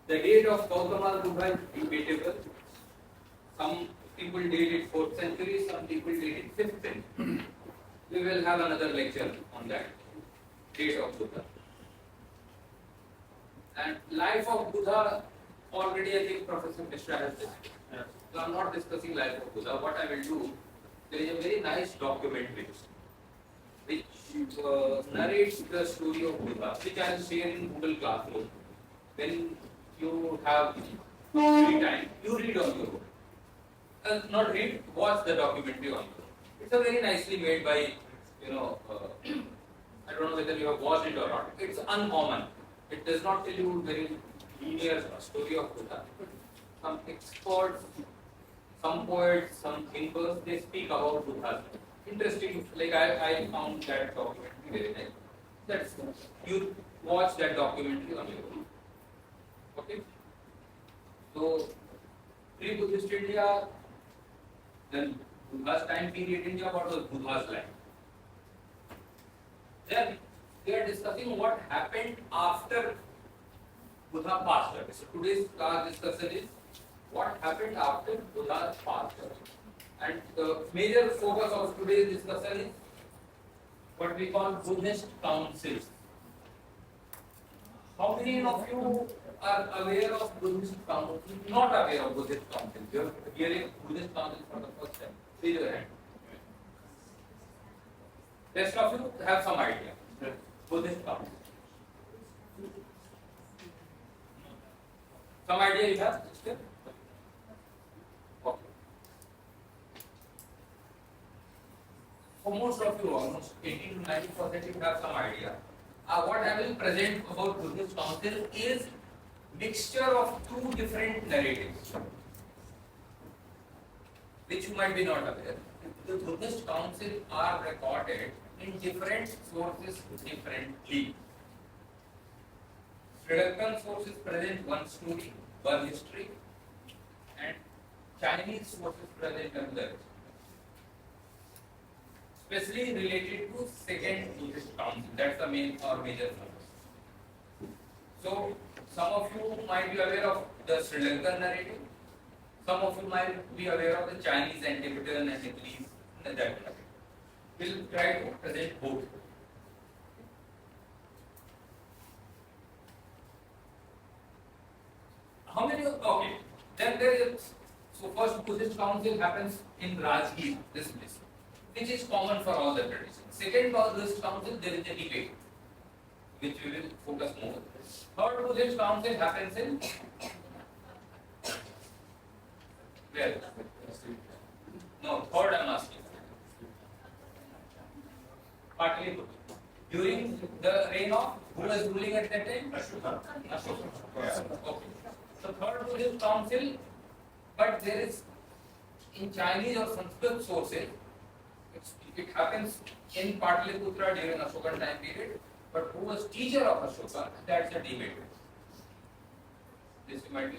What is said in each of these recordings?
The date of Gautama Buddha is debatable. Some people date it 4th century, some people date it 5th century. We will have another lecture on that date of Buddha. And life of Buddha, already I think Professor Mishra has discussed. So I am not discussing life of Buddha. What I will do, there is a very nice documentary which narrates the story of Buddha, which I will share in Google Classroom. When you have free time, you read on your own. Not read, watch the documentary on your own. It's a very nicely made by, I don't know whether you have watched it or not. It's uncommon. It does not tell you very linear story of Buddha. Some experts, some poets, some thinkers, they speak about Buddha. Interesting, like I found that documentary very nice. That's you watch that documentary on your own. Okay? So, pre-Buddhist India, then Buddha's time period India, what was Buddha's life? Then we are discussing what happened after Buddha passed away. So today's class discussion is what happened after Buddha passed away. And the major focus of today's discussion is what we call Buddhist councils. How many of you are aware of Buddhist councils? Not aware of Buddhist councils. You are hearing Buddhist councils for the first time. Raise your hand. Rest of you have some idea. Buddhist council. Some idea you have? Still? Okay. For most of you, almost 80 to 90%, you have some idea. What I will present about Buddhist council is mixture of two different narratives, which you might be not aware. The Buddhist council are recorded in different sources differently. Sri Lankan sources present one story, one history, and Chinese sources present another, especially related to second Buddhist council. That's the main or major focus. So, some of you might be aware of the Sri Lankan narrative. Some of you might be aware of the Chinese and Tibetan and Nepalese narrative. We'll try to present both. How many? Okay. Then there is, so first Buddhist council happens in Rajgir, this place, which is common for all the traditions. Second Buddhist council, there is a debate, which we will focus more. Third Buddhist council happens in where? No, third I am asking. Partly during the reign of who was ruling at that time? Ashoka. Okay. So third Buddhist council, but there is in Chinese or Sanskrit sources, it happens in Pataliputra during Ashokan time period. But who was teacher of Ashoka? That's a debate. This might be.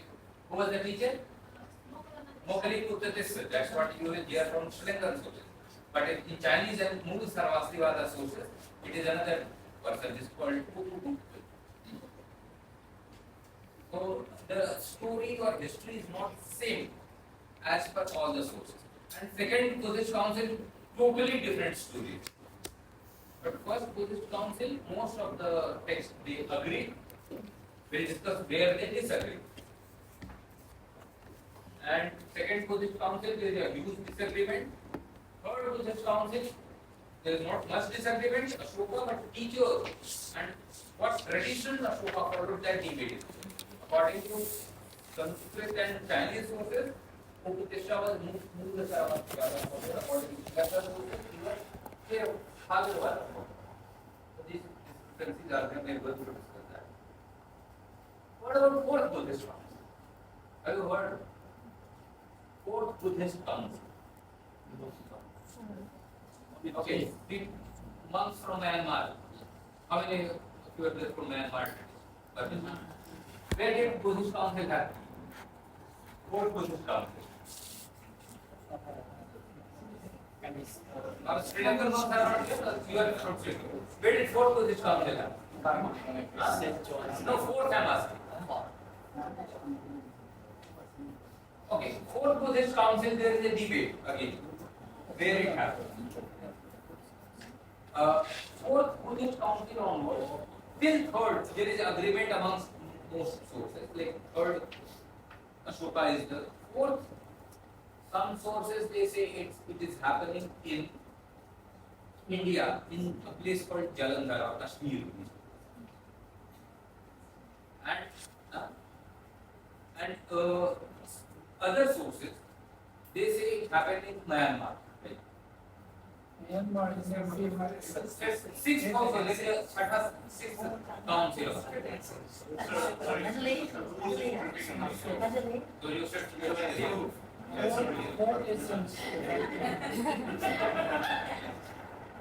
Who was the teacher? Moggallikuttha Tissa. That's what you will hear from Sri Lankan sources. But in Chinese and Mool Sarvastivada sources, it is another person. It is called Kuku. So the story or history is not same as per all the sources. And second Buddhist council, totally different story. But first Buddhist council, most of the texts they agree. We discuss where they disagree. And second Buddhist council, there is a huge disagreement. Third Buddhist council, there is not much disagreement. Ashoka, but teacher and what tradition Ashoka followed, that debate. According to Sanskrit and Chinese sources, Kukutisha was Mula Sarvastivada. According to Tibetan sources, he was here. So these discrepancies are going to be able to discuss that. What about fourth Buddhist council? Have you heard? Fourth Buddhist council. Okay, the monks from Myanmar. How many of you are there from Myanmar? Where did Buddhist council happen? Fourth Buddhist council. Now, Sri Lankan monks are not here. You are from Sri Lanka. Where did fourth Buddhist council happen? No, fourth I am asking. Buddhist council, there is a debate again where it happens. Fourth Buddhist council onwards, till third, there is agreement amongst most sources. Like third Ashoka is the fourth. Some sources they say it is happening in India, in a place called Jalandhar or Kashmir. And other sources they say it happened in Myanmar. Right? Myanmar is Sixth council, let's say sixth council. So you should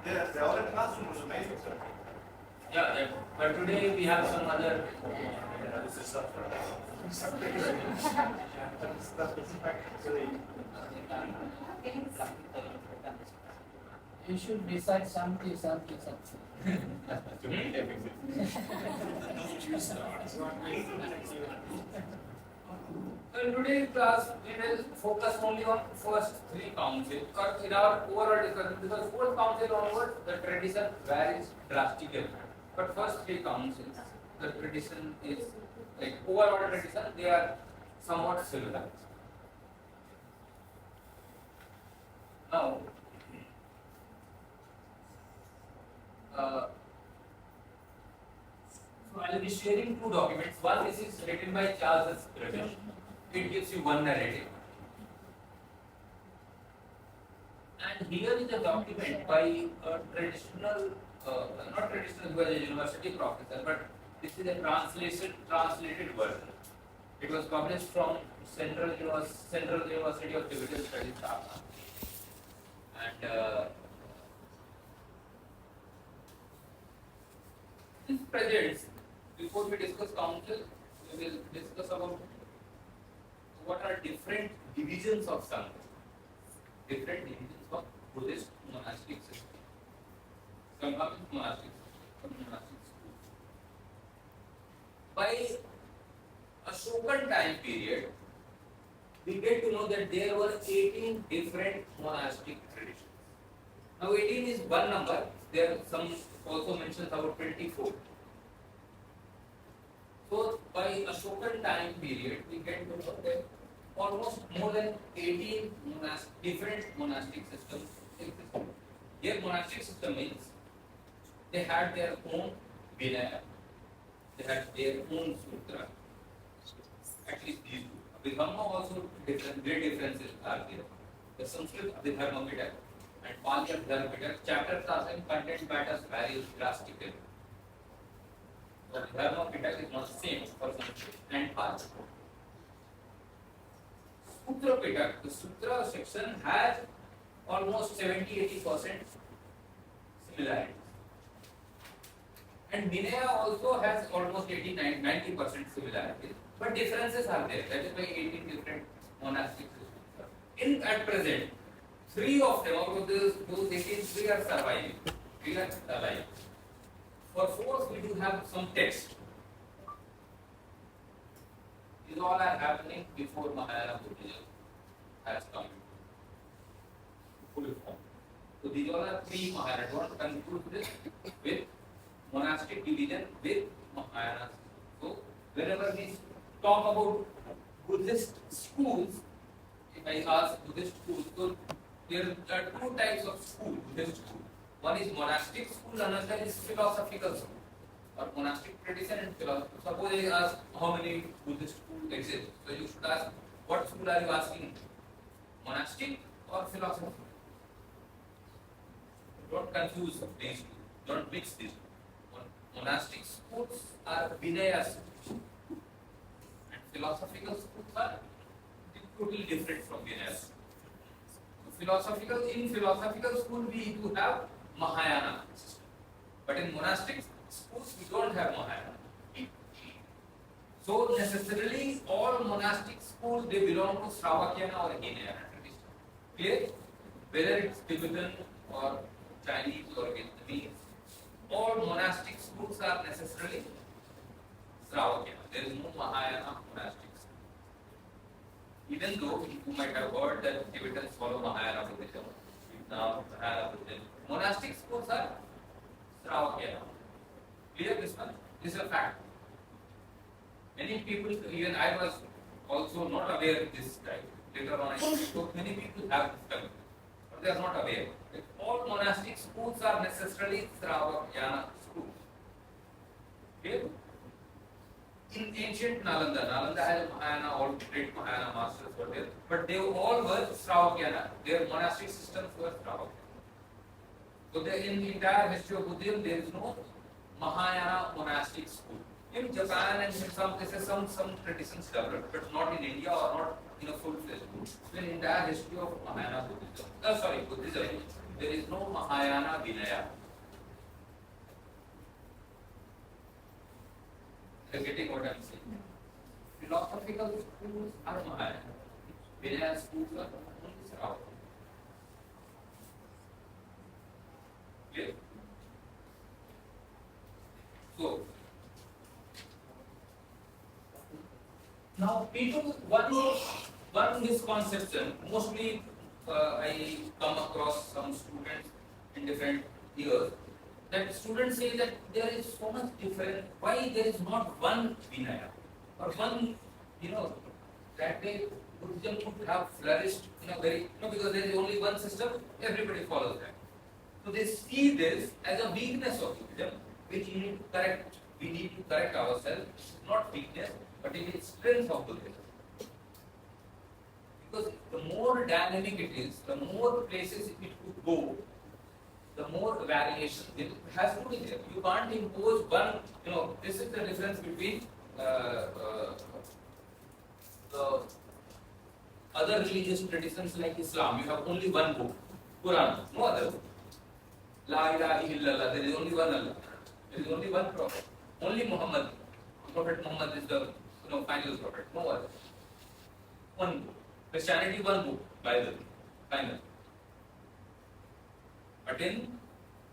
Yes, the other classroom was amazing, sir. yeah, but today we have some other. This is suffering. You should decide something. So in today's class, we will focus only on first three councils. Or in our overall discussion, because fourth council onwards, the tradition varies drastically. But first three councils, the tradition is like overall tradition, they are somewhat similar. Now, so I will be sharing two documents. One is written by Charles British. It gives you one narrative. And here is a document by a traditional, not traditional, he was a university professor, but this is a translated version. It was published from Central University of Digital Studies, Dhaka. And this presents, before we discuss council, we will discuss about what are different divisions of Sangha, different divisions of Buddhist monastic system. Sangha means monastic school. By Ashokan time period, we get to know that there were 18 different monastic traditions. Now 18 is one number, there some also mentions about 24. So by Ashokan time period, we get to know that almost more than 18 different monastic systems existed. Here monastic system means they had their own Vinaya, they had their own Sutra, at least these two. Abhidhamma also great differences are there. The Sanskrit Abhidharma Pitak and Pali Abhidharma Pitak, chapter class and content matters vary drastically. So Abhidharma Pitak is not the same for Sanskrit and Pali. Sutra Pitak, the Sutra section has almost 70-80% similarities. And Vinaya also has almost 80-90% similarities. But differences are there. That is why 18 different monastic systems. At present, 3 of them out of those 18, 3 are surviving. 3 are alive. For 4th, we do have some text. These all are happening before Mahayana Buddhism has come full form. So these all are pre-Mahayana. Don't confuse this with monastic division with Mahayana. So whenever we talk about Buddhist schools, if I ask Buddhist schools, so there are 2 types of school, Buddhist school. One is monastic school, another is philosophical school, or monastic tradition and philosophy. Suppose I ask how many Buddhist schools exist. So you should ask, what school are you asking? Monastic or philosophical? Don't confuse these two. Don't mix these two. Monastic schools are Vinaya schools. Philosophical schools are totally different from Vinaya. In philosophical school we do have Mahayana system, but in monastic schools we don't have Mahayana. So necessarily all monastic schools they belong to Sravakyana or Hinayana tradition. Clear? Whether it's Tibetan or Chinese or Vietnamese, all monastic schools are necessarily Sravakyana. There is no Mahayana monastic school. Even though you might have heard that Tibetans follow Mahayana Buddhism, now Mahayana Buddhism, monastic schools are Sravakya. Clear this one? This is a fact. Many people, even I was also not aware of this type. Later on, I so many people have this type, but they are not aware. That all monastic schools are necessarily Sravakyana schools. Okay? In ancient Nalanda, Nalanda has Mahayana, all great Mahayana masters were there, but they all were Sravakyana. Their monastic systems were Sravakyana. So in the entire history of Buddhism, there is no Mahayana monastic school. In Japan and in some places, some traditions developed, but not in India or not in a full-fledged school. So in the entire history of Mahayana Buddhism, there is no Mahayana Vinaya. You're getting what I'm saying? Philosophical schools are Mahayana. Vinaya schools are only Sravaka. Clear? So, now people, one misconception, mostly I come across some students in different years, that students say that there is so much difference, why there is not one Vinaya, or one, that way Buddhism could have flourished in a very, because there is only one system, everybody follows that. So they see this as a weakness of Buddhism, which you need to correct. We need to correct ourselves, not weakness, but it is strength of Buddhism. Because the more dynamic it is, the more places it could go, the more variation it has to be there. You can't impose one, this is the difference between the other religious traditions like Islam. You have only one book, Quran, no other book. La ilaha illallah, there is only one Allah. There is only one prophet. Only Muhammad. Prophet Muhammad is the final prophet. No other. One book. Christianity, one book, Bible. Final. But in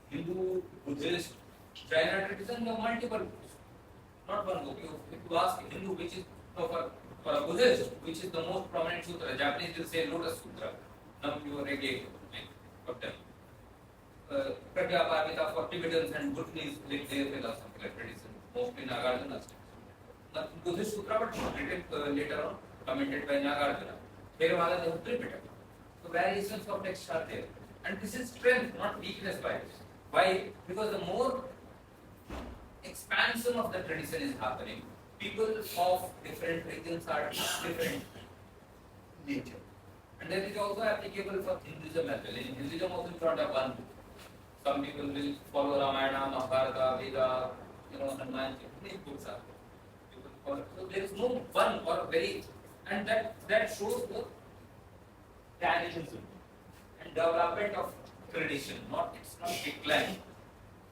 Hindu, Buddhist, Jaina tradition, there are multiple books. Not one book. If you ask a Hindu which is for a Buddhist, which is the most prominent sutra, Japanese will say Lotus Sutra. Nam-myoho-renge-kyo, for them. Pragyaparmita for Tibetans and Buddhists live their philosophical tradition, mostly Nagarjuna. Buddhist Sutra, but written later on, commented by Nagarjuna. Theravada, they have Tripitaka. So variations of texts are there. And this is strength, not weakness by it. Why? Because the more expansion of the tradition is happening, people of different regions are different nature. And that is also applicable for Hinduism as well. In Hinduism also you don't have one book. Some people will follow Ramayana, Mahabharata, Veda, Hanuman, many books are there. People follow. So there is no one or very, and that shows the dynamism and development of tradition. It's not decline.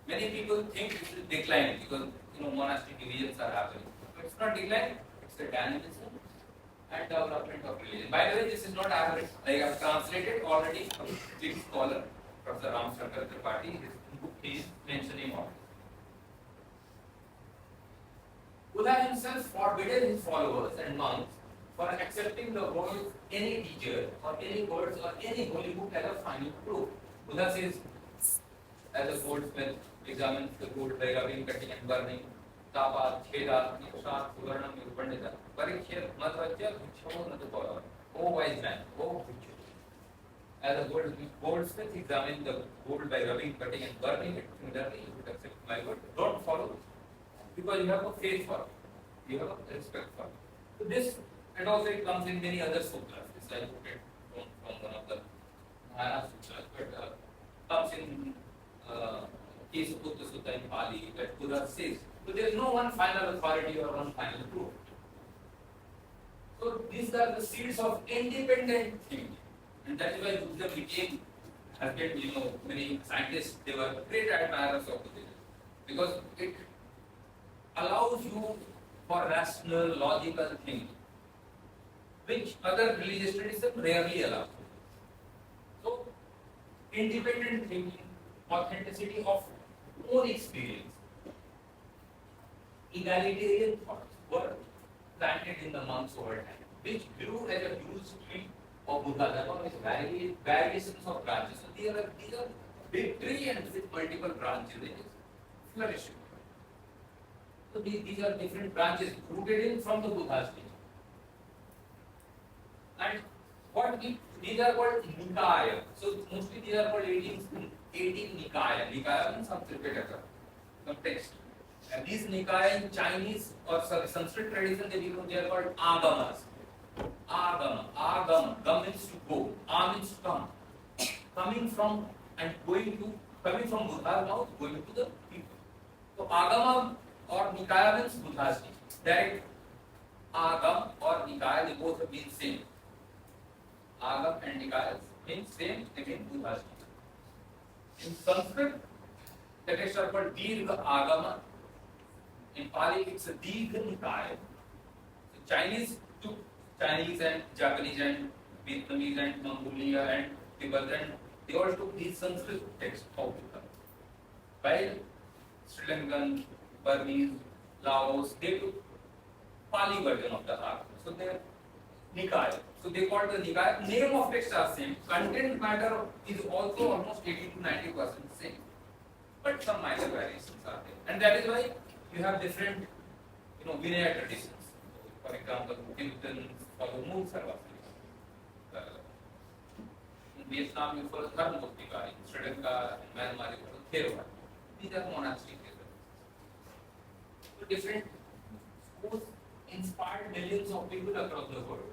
Many people think this is decline because monastic divisions are happening. But it's not decline. It's the dynamism and development of religion. By the way, this is not I have translated already a big scholar. Professor Ram Shankar Tripathi, his book is mentioning all. Buddha himself forbidden his followers and monks for accepting the words any teacher or any words or any holy book as a final proof. Buddha says, as a goldsmith examines the gold by rubbing, cutting and burning, tapa, cheda, nikshat, suvarnam, yupandita, parikshya, matvachya, bhiksho, natupara. O wise man, O bhikshu. As a goldsmith examines the gold by rubbing, cutting and burning it, similarly you would accept my word. Don't follow because you have a faith for it. You have a respect for it. So this, and also it comes in many other sutras. This I quoted from one of the Mahayana sutras, but comes in Kesaputta Sutta in Pali that Buddha says. So there is no one final authority or one final proof. So these are the seeds of independent thinking. And that is why Buddhism became, has get, many scientists, they were great admirers of Buddhism. Because it allows you for rational, logical thinking, which other religious traditions rarely allow. So, independent thinking, authenticity of own experience, egalitarian thoughts were planted in the monks over time. which grew as a huge tree of Buddhism with variations of branches. So these are big tree and with multiple branches. It is flourishing. So these are different branches rooted in from the Buddha's teaching. And these are called Nikaya. So mostly these are called 18 Nikaya. Nikaya means some Tripitaka, some text. And these Nikaya in Chinese or Sanskrit tradition, they are called Agamas. Agama. Gam means to go. A means to come. Coming from Buddha's mouth, going to the people. So Agama or Nikaya means Buddha's teaching. Direct Agam or Nikaya, they both mean same. Agam and Nikaya mean same, they mean Buddha's teaching. In Sanskrit, the texts are called Dirgha Agama. In Pali, it's a Dirgha Nikaya. So Chinese and Japanese and Vietnamese and Mongolia and Tibetan, they all took these Sanskrit texts of Buddha. While Sri Lankan, Burmese, Laos, they took Pali version of the Agama. So they are Nikaya. So they call the Nikaya. Name of text are same. Content matter is also almost 80 to 90% same. But some minor variations are there. And that is why you have different, Vinaya traditions. For example, Tibetans follow Mool Sarvastika. In Vietnam, you follow Dharma Muktika. In Sri Lanka and Myanmar, you follow Theravada. These are monastic differences. So different schools inspired millions of people across the world.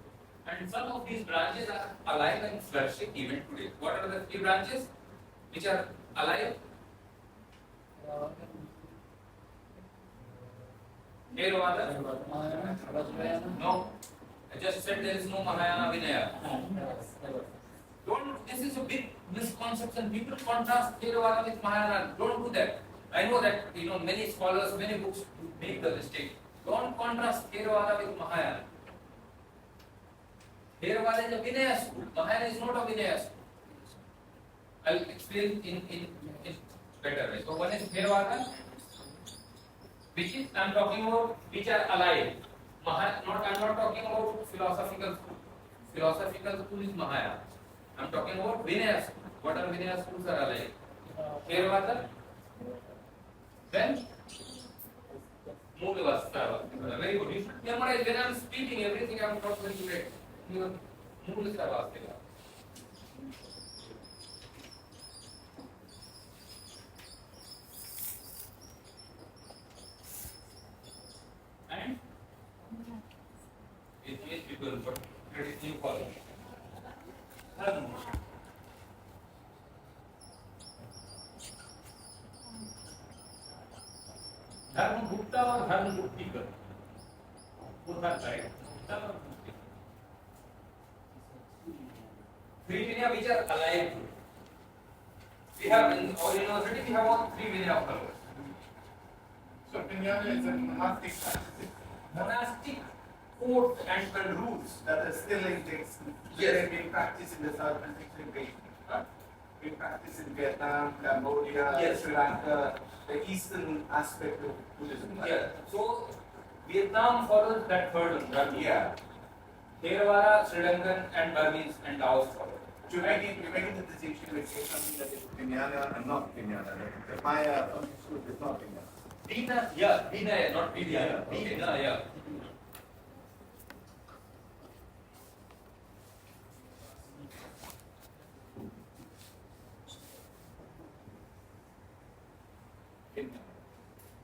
And some of these branches are alive and flourishing even today. What are the three branches which are alive? Theravada? No. I just said there is no Mahayana Vinaya. This is a big misconception. People contrast Theravada with Mahayana. Don't do that. I know that many scholars, many books make the mistake. Don't contrast Theravada with Mahayana. Theravada is a Vinaya school. Mahayana is not a Vinaya school. I'll explain in better way. So one is Theravada, which is I'm talking about which are alive. I'm not talking about philosophical school. Philosophical school is Mahayana. I'm talking about Vinaya school. What are Vinaya schools are alive? Theravada, then Moolvasta. Very good. You should memorize when I'm speaking everything I'm not going to read. Moolvasta. And it people, but it is new college. Dharma Gupta or Dharma Guptikar? Both are right. Dharma Guptikar. Three Vinaya which are alive. We have in our university we have all three Vinaya followers. So Vijnana is a monastic practice Monastic codes and rules. that are still in text. Yes. Being practiced in the southern region. We practice in Vietnam, Cambodia, Yes. Sri Lanka, the eastern aspect of Buddhism. Right? Yeah. So Vietnam follows that third one. Yeah. Theravada, Sri Lankan and Burmese and Laos follow. You're making the distinction between something that is Vijnana and not Vijnana. The Maya school is not Vijnana. Vinaya, not Vinaya. Vinaya.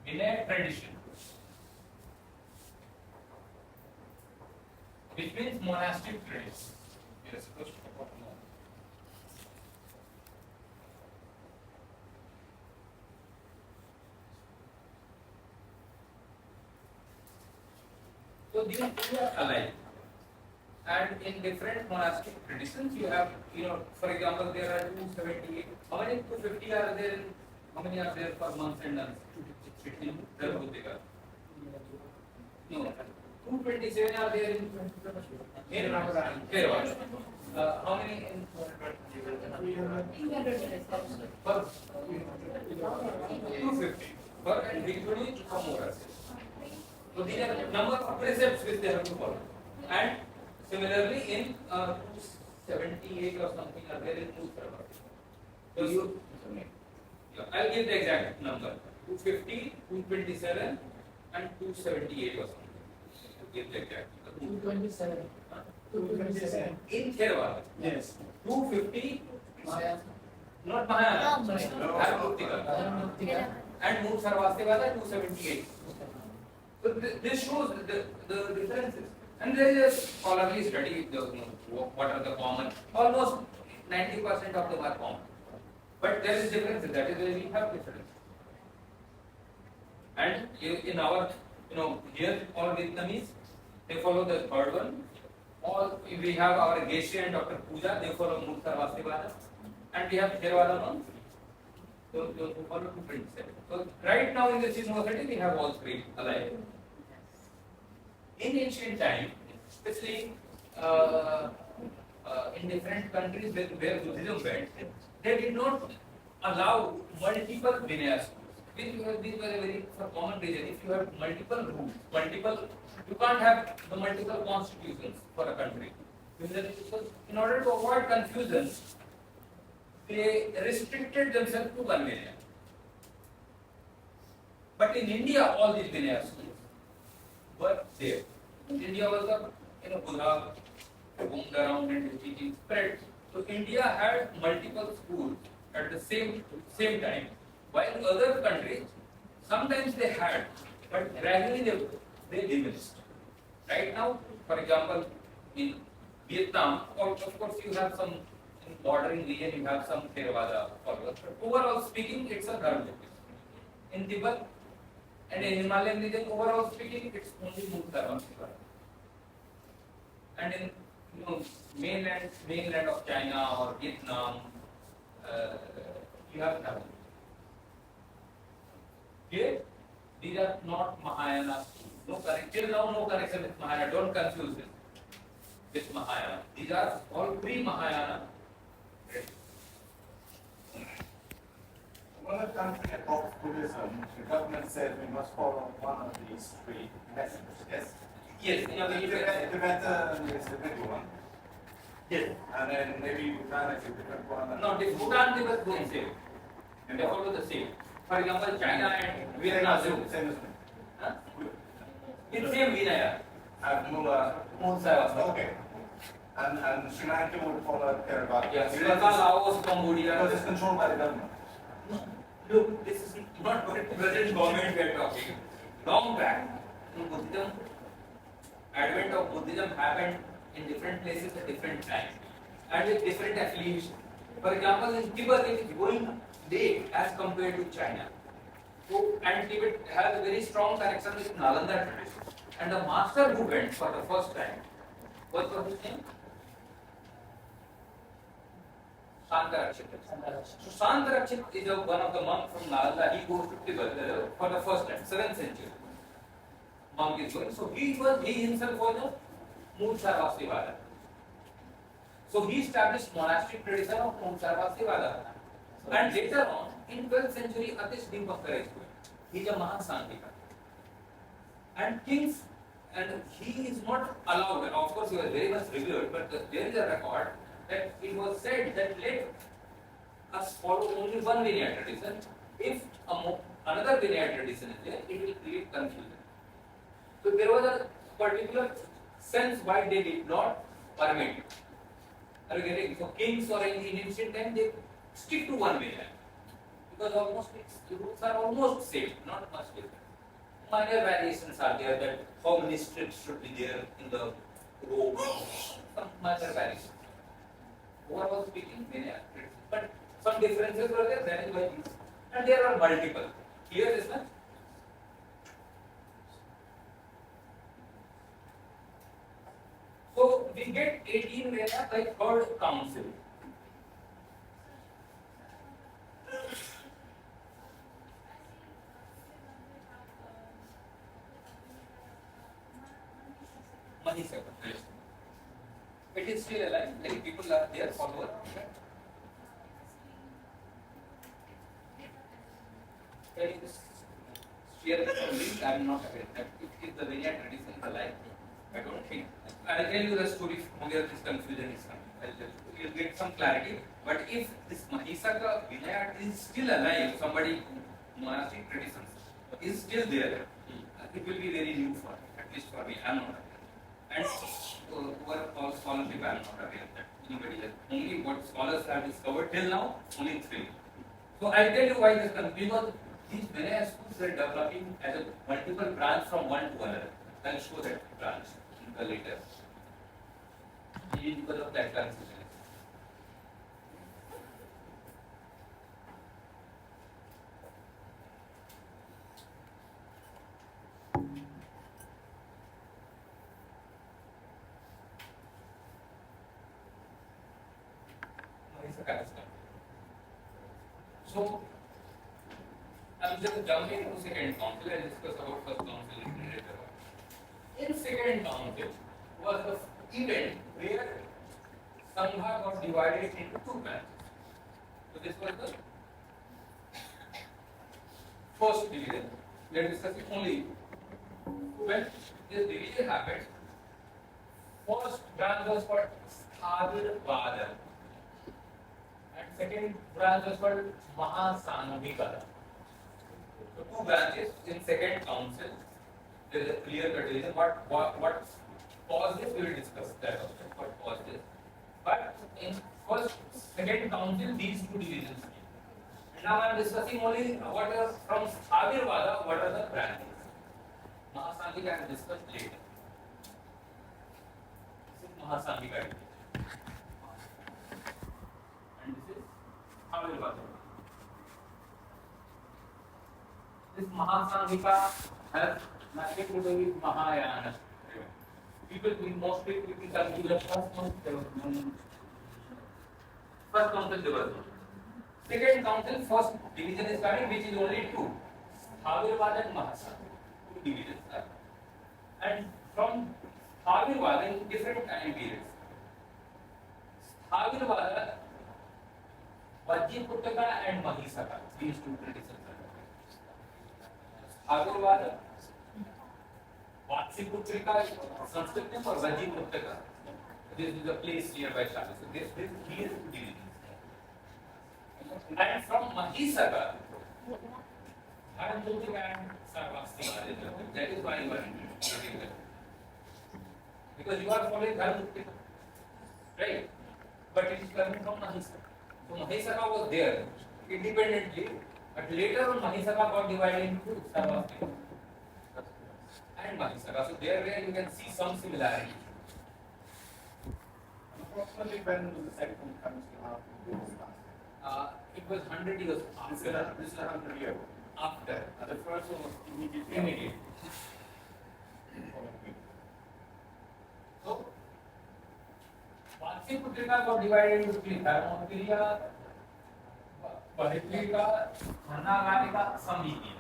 Vinaya tradition, which means monastic tradition. You're supposed to talk more. So these two are alive. And in different monastic traditions, you have, for example, there are 278. How many 250 are there? How many are there for months and nuns? 16. No. 227 are there in Theravada. How many in per 250. Per and Bhikkhuni, some more. So these are number of precepts which they have to follow. And Similarly, in 278 or something are there in Murshidabad. So I'll give the exact number: 250, 227, and 278 or something. I'll give the exact number. 227. 227. In Theravada. Yes. 250, Maya. not Mahayana, No, Dharamuktika. And Mood Sarvastivada 278. So this shows the differences. And there is a scholarly study, what are the common, almost 90% of them are common. But there is differences, that is why we have difference. And in our, here all Vietnamese, they follow the third one. All we have our Geshe and Dr. Puja, they follow Mood Sarvastivada. And we have Theravada monks. So they follow 227. So right now in this university, we have all three alive. In ancient time, especially in different countries where Buddhism went, they did not allow multiple Vinaya schools. These were a very common reason. If you have multiple rules, you can't have the multiple constitutions for a country. In order to avoid confusion, they restricted themselves to one Vinaya. But in India, all these Vinaya schools were there. India was a Buddha roamed around and teaching spread. So India had multiple schools at the same time. While other countries, sometimes they had, but gradually they diminished. Right now, for example, in Vietnam, of course you have some in bordering region, you have some Theravada followers. But overall speaking, it's a Dharma. In Tibet and in Himalayan region, overall speaking, it's only Mukta. And in mainland of China or Vietnam, you have Dharma. Here, these are not Mahayana. Till now, no connection with Mahayana. Don't confuse this with Mahayana. These are all pre-Mahayana. When a country adopts Buddhism, the government says we must follow one of these three messages, yes? Yes, in a way, Tibetan is the middle one. yes. And then maybe Bhutan is a different one. No, the Bhutan, they were the same. They follow the same. For example, China and Vietnam. Same as me. Huh? It's same Vinaya. Moon okay. And Sri Lanka would follow Theravada. Yeah, Sri Lanka, Laos, Cambodia. Because it's controlled by the government. Look, this is not present government we are talking. Long back, in Buddhism, advent of Buddhism happened in different places at different times and with different affiliations. For example, in Tibet it is going late as compared to China. So, and Tibet has a very strong connection with Nalanda tradition. And the master who went for the first time, what was his name? Sankarakshit. So Sankarakshit is one of the monks from Nalanda. He goes to Tibet for the first time, 7th century. Monk is going. So he himself was a Mood Sarvastivada. So he established monastic tradition of Mood Sarvastivada. And later on, in 12th century, Atish Dimpankar is going. He is a Mahasanghika. And kings, and he is not allowed, of course he was very much revered, but there is a record that it was said that let us follow only one Vinaya tradition. If another Vinaya tradition is there, it will create confusion. So there was a particular sense why they did not permit it. Are you getting? So kings or in ancient time, they stick to one Vinaya. Because almost the rules are almost same, not much different. Minor variations are there that how many strips should be there in the robe, some minor variations. Overall speaking, but some differences were there, that is why these. And there are multiple. Here is that. So we get 18 Veda by third council. It is still alive. Many people are there, followers. Can you just share the link? I am not aware that it is the Vinaya tradition alive. I don't think. I'll tell you the story from where this confusion is coming. You'll get some clarity. But if this Mahisaka Vinaya is still alive, somebody monastic traditions is still there, it will be very new for me, at least for me. I'm not aware. And over all scholarship, I'm not aware that anybody has. Only what scholars have discovered till now, only three. So I'll tell you why this confusion. Because these Vinaya schools are developing as a multiple branch from one to another. I'll show that branch in the later. Because of that confusion. So, I'm just jumping to second council and discuss about first council later on. In second council was the event where Sangha got divided into two branches. So this was the first division. We are discussing only when this division happened. First branch was called Sthavirvada. And second branch was called Mahasangika. So two branches in second council. There is a clear cut division. What caused this? We will discuss that also. What caused this? But in first, second council, these two divisions came. And now I am discussing only what are from Sthavirvada, what are the branches. Mahasangika I will discuss later. This is Mahasangika. And this is Sthavirvada. This Mahasangika has nothing to do with Mahayana. Mostly people consider first council there was no. Second council, first division is coming, which is only two. Sthavirvada and Mahasangika. Two divisions are. And from Sthavirvada in different time periods. Sthavirvada, Vajjiputtaka and Mahisaka. These two traditions are. Sthavirvada, Vatsiputrika, Sanskrit name or Vajjiputtaka. This is a place nearby Shaka. So these two divisions. And from Mahisaka, Dharamputrika and Sarvastika. That is why you are getting that. Because you are following Dharamputrika. Right? But it is coming from Mahisaka. So Mahisaka was there independently, but later on Mahisaka got divided into Sarvastika and Mahisaka. So there where you can see some similarity. Approximately when was the second council after? It was 100 years after. This is 100 years. After. The first one was immediately. Immediate. So, Vatsiputrika got divided into three: Dharmottiriya, Paritrika, Managanika, Samiti.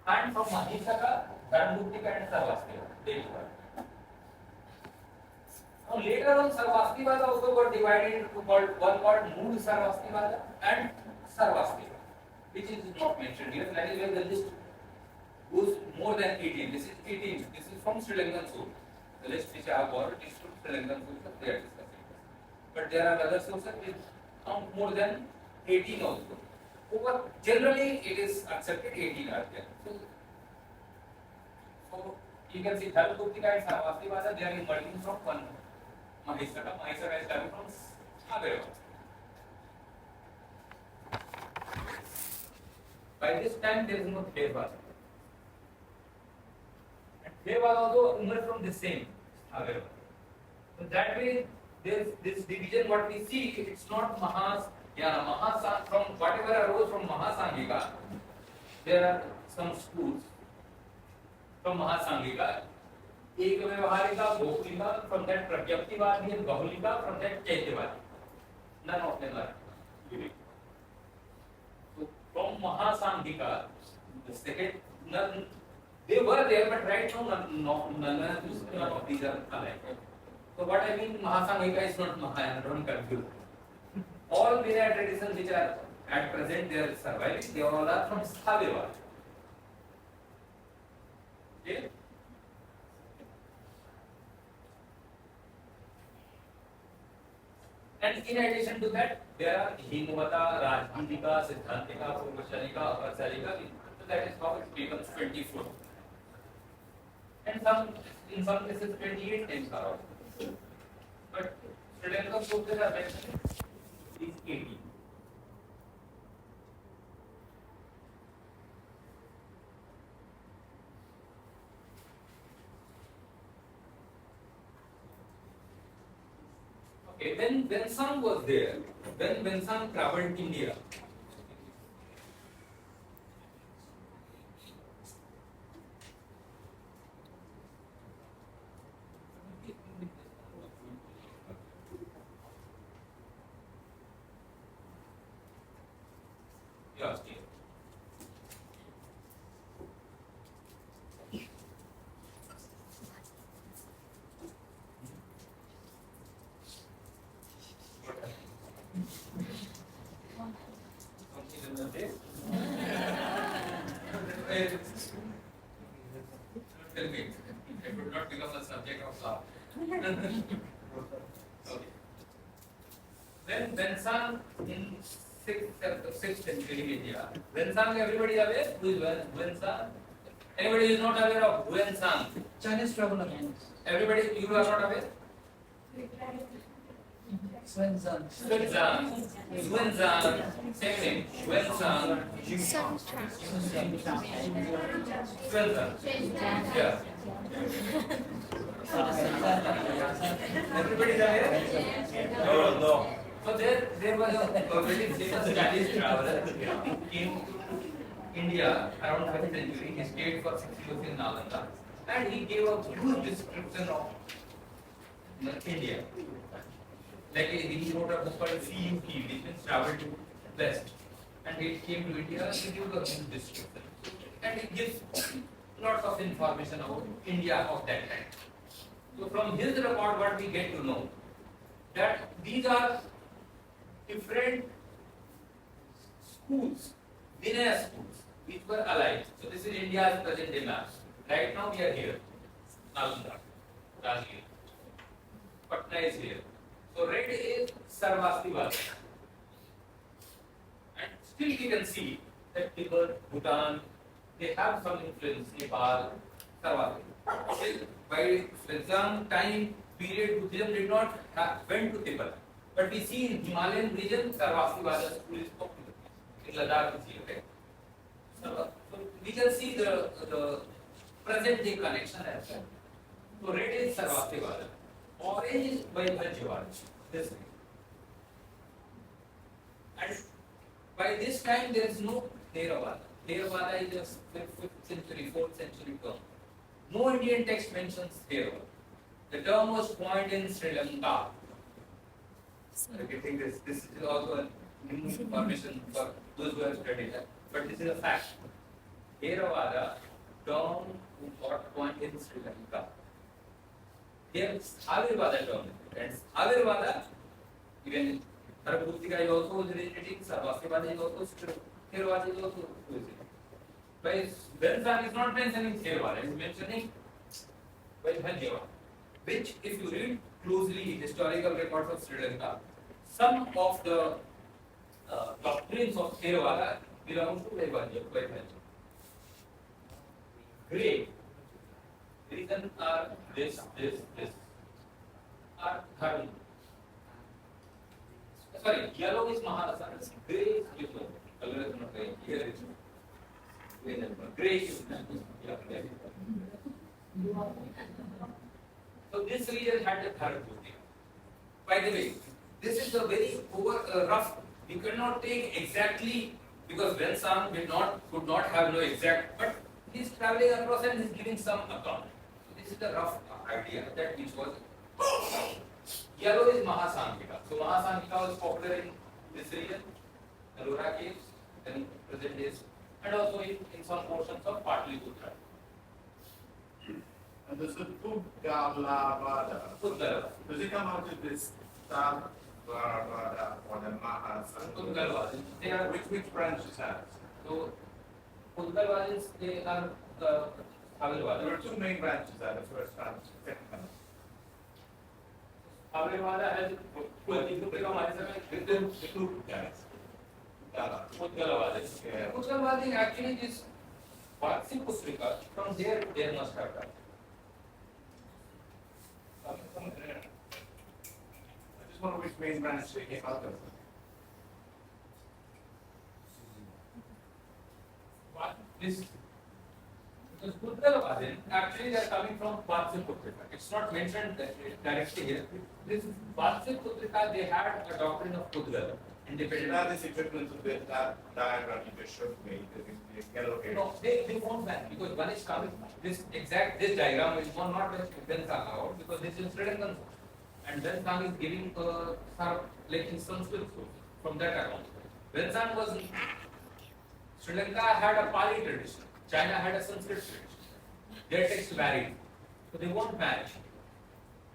And from Mahisaka, Dharamputrika and Sarvastika. They were. Now later on, Sarvastivada also got divided into one called Mood Sarvastivada and Sarvastika, which is not mentioned here. That is where the list goes more than 18. This is 18. This is from Sri Lankan source. The list which I have borrowed is from Sri Lankan source. They are discussing. But there are other sources which count more than 18 also. Generally, it is accepted 18 are there. So you can see Dharamputrika and Sarvastivada, they are emerging from one Mahisaka. Mahisaka is coming from Sthavirvada. By this time, there is no Theravada. And Theravada also emerged from the same Sthavirvada. So that way, there is this division. What we see, it's not Mahasangika. From whatever arose from Mahasangika, there are some schools from Mahasangika. Ekavyavarika, Gokulika, from that Pratyaptivadi and Bahulika, from that Chaityavadi. None of them are unique. So from Mahasangika, the second, they were there, but right now none of these are alike. So what I mean, Mahasangika is not Mahayana, don't confuse. All Vinaya traditions which are at present they are surviving, they all are from Sthavirvada. Okay? And in addition to that, there are Himavata, Rajgirika, Siddhantika, Purvasharika, Aparsarika. So that is how it becomes 24. And in some cases 28 times are also. But Sri Lanka sources are mentioning is 80. Okay, when Vensang was there, when Vensang traveled India, yes, yes. Something in the day. Tell me, it would not become a subject of law. Okay. Then Vensang in 6th century India. Vensang, everybody aware? Who is Vensang? Anybody is not aware of Vensang? Chinese traveler. Everybody, you are not aware? Swenzan. Xuanzang, same name. Xuanzang, Xuanzang. Yeah. Everybody is aware? No, no. So there was a very famous Chinese traveler who came to India around 5th century. He stayed for 6 years in Nalanda, and he gave a good description of India. Like he wrote a book called CUT, which means Travel to West, and he came to India and he gave a good description, and it gives lots of information about India of that time. So from his report, what we get to know that these are different schools, Vinaya schools, which were alive. So this is India's present day map. Right now we are here, Nalanda, Rajgir, Patna is here. So red is Sarvastivada. And still we can see that Tibet, Bhutan, they have some influence, Nepal, Sarvastivada. Still, by Vensang time period, Buddhism did not went to Tibet. But we see in Himalayan region, Sarvastivada school is popular. In Ladakh is here, right? So we can see the present day connection as well. So red is Sarvastivada. Orange is Vaibhajyavada. This thing. And by this time there is no Theravada. Theravada is a 5th century, 4th century term. No Indian text mentions Theravada. The term was coined in Sri Lanka. I think this is also a new information for those who have studied that. But this is a fact. Theravada term got coined in Sri Lanka. Here, Avirvada term. And Avirvada, even Bharapurtika is also originating, Sarvastivada is also, Theravada is also originating. But Vensang is not mentioning Theravada, it is mentioning Vaibhajyavada, which, if you read closely historical records of Sri Lanka, some of the doctrines of Theravada belong to Vaibhajyavada. Great. Reason are this are Dharma. Sorry, yellow is Maharasa, grey is Vishnu. Color is not grey. Here is grey is yeah. So this region had a third Buddha. By the way, this is a very rough. You cannot take exactly because Vensang could not have no exact, but he's traveling across and he's giving some account. This is the rough idea that which was yellow is Mahasanghika. So Mahasanghika was popular in this region, Ellora caves, and present days, and also in some portions of Patliputra. And this is Puggalavada. Puggalavada. Does it come out of this Sarvastivada or the Mahasanghika? Puggalavada. They are Which branch is that? so Puggalavadins, they are the There Avirvada. are two main branches there, the first branch, the second branch. Avyavada has two guys. Utkalavadi actually this Vatsi Pustrika, from there they must have done. I just wonder which main branch they came out of. This because Utkalavadi actually they are coming from Vatsi Pustrika. It's not mentioned directly here. This Vatsi Pustrika they had a doctrine of Pudgala. Independent. Now this equipment of that diagram you just showed me, they get located. No, they won't ban because one is coming. This diagram is one not just Vensang out because this is Sri Lankan source. And Vensang is giving like in Sanskrit source from that account. Vensang was Sri Lanka had a Pali tradition, China had a Sanskrit tradition. Their texts varied, so they won't match.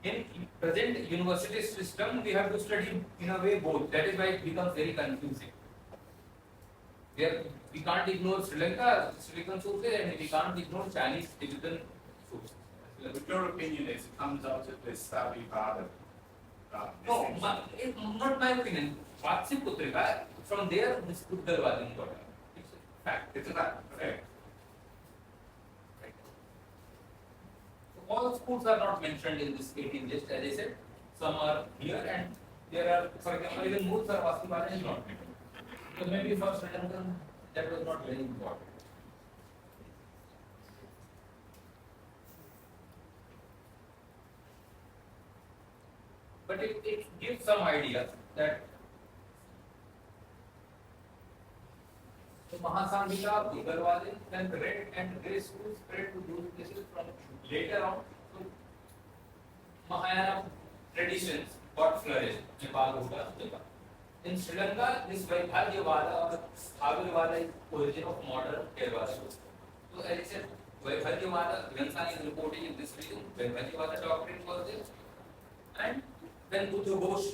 In present university system, we have to study in a way both. That is why it becomes very confusing. We can't ignore Sri Lankan sources, and we can't ignore Chinese Tibetan sources. But your opinion is it comes out of this Sabi Pada. No, not my opinion. Vatsi Putrika, from there, this Puddalvadin got. It's a fact. It's a fact. Okay. All schools are not mentioned in this 18 list, as I said. Some are here, and there are, for example, even Moor Sarvastivada is not mentioned. So maybe for Sri Lankan, that was not very important. But it gives some idea that the Mahasangika, Bhugalwadin, then red and grey schools spread to those places from later on. So Mahayana traditions got flourished. Nepal, Bhutan, Nepal. In Sri Lanka, this Vaibhagyavada or Bhagyavada is origin of modern Theravada. So as I said, Vaibhagyavada, Vensang is reporting in this region, Vaibhagyavada doctrine was there. And when Buddha Ghosh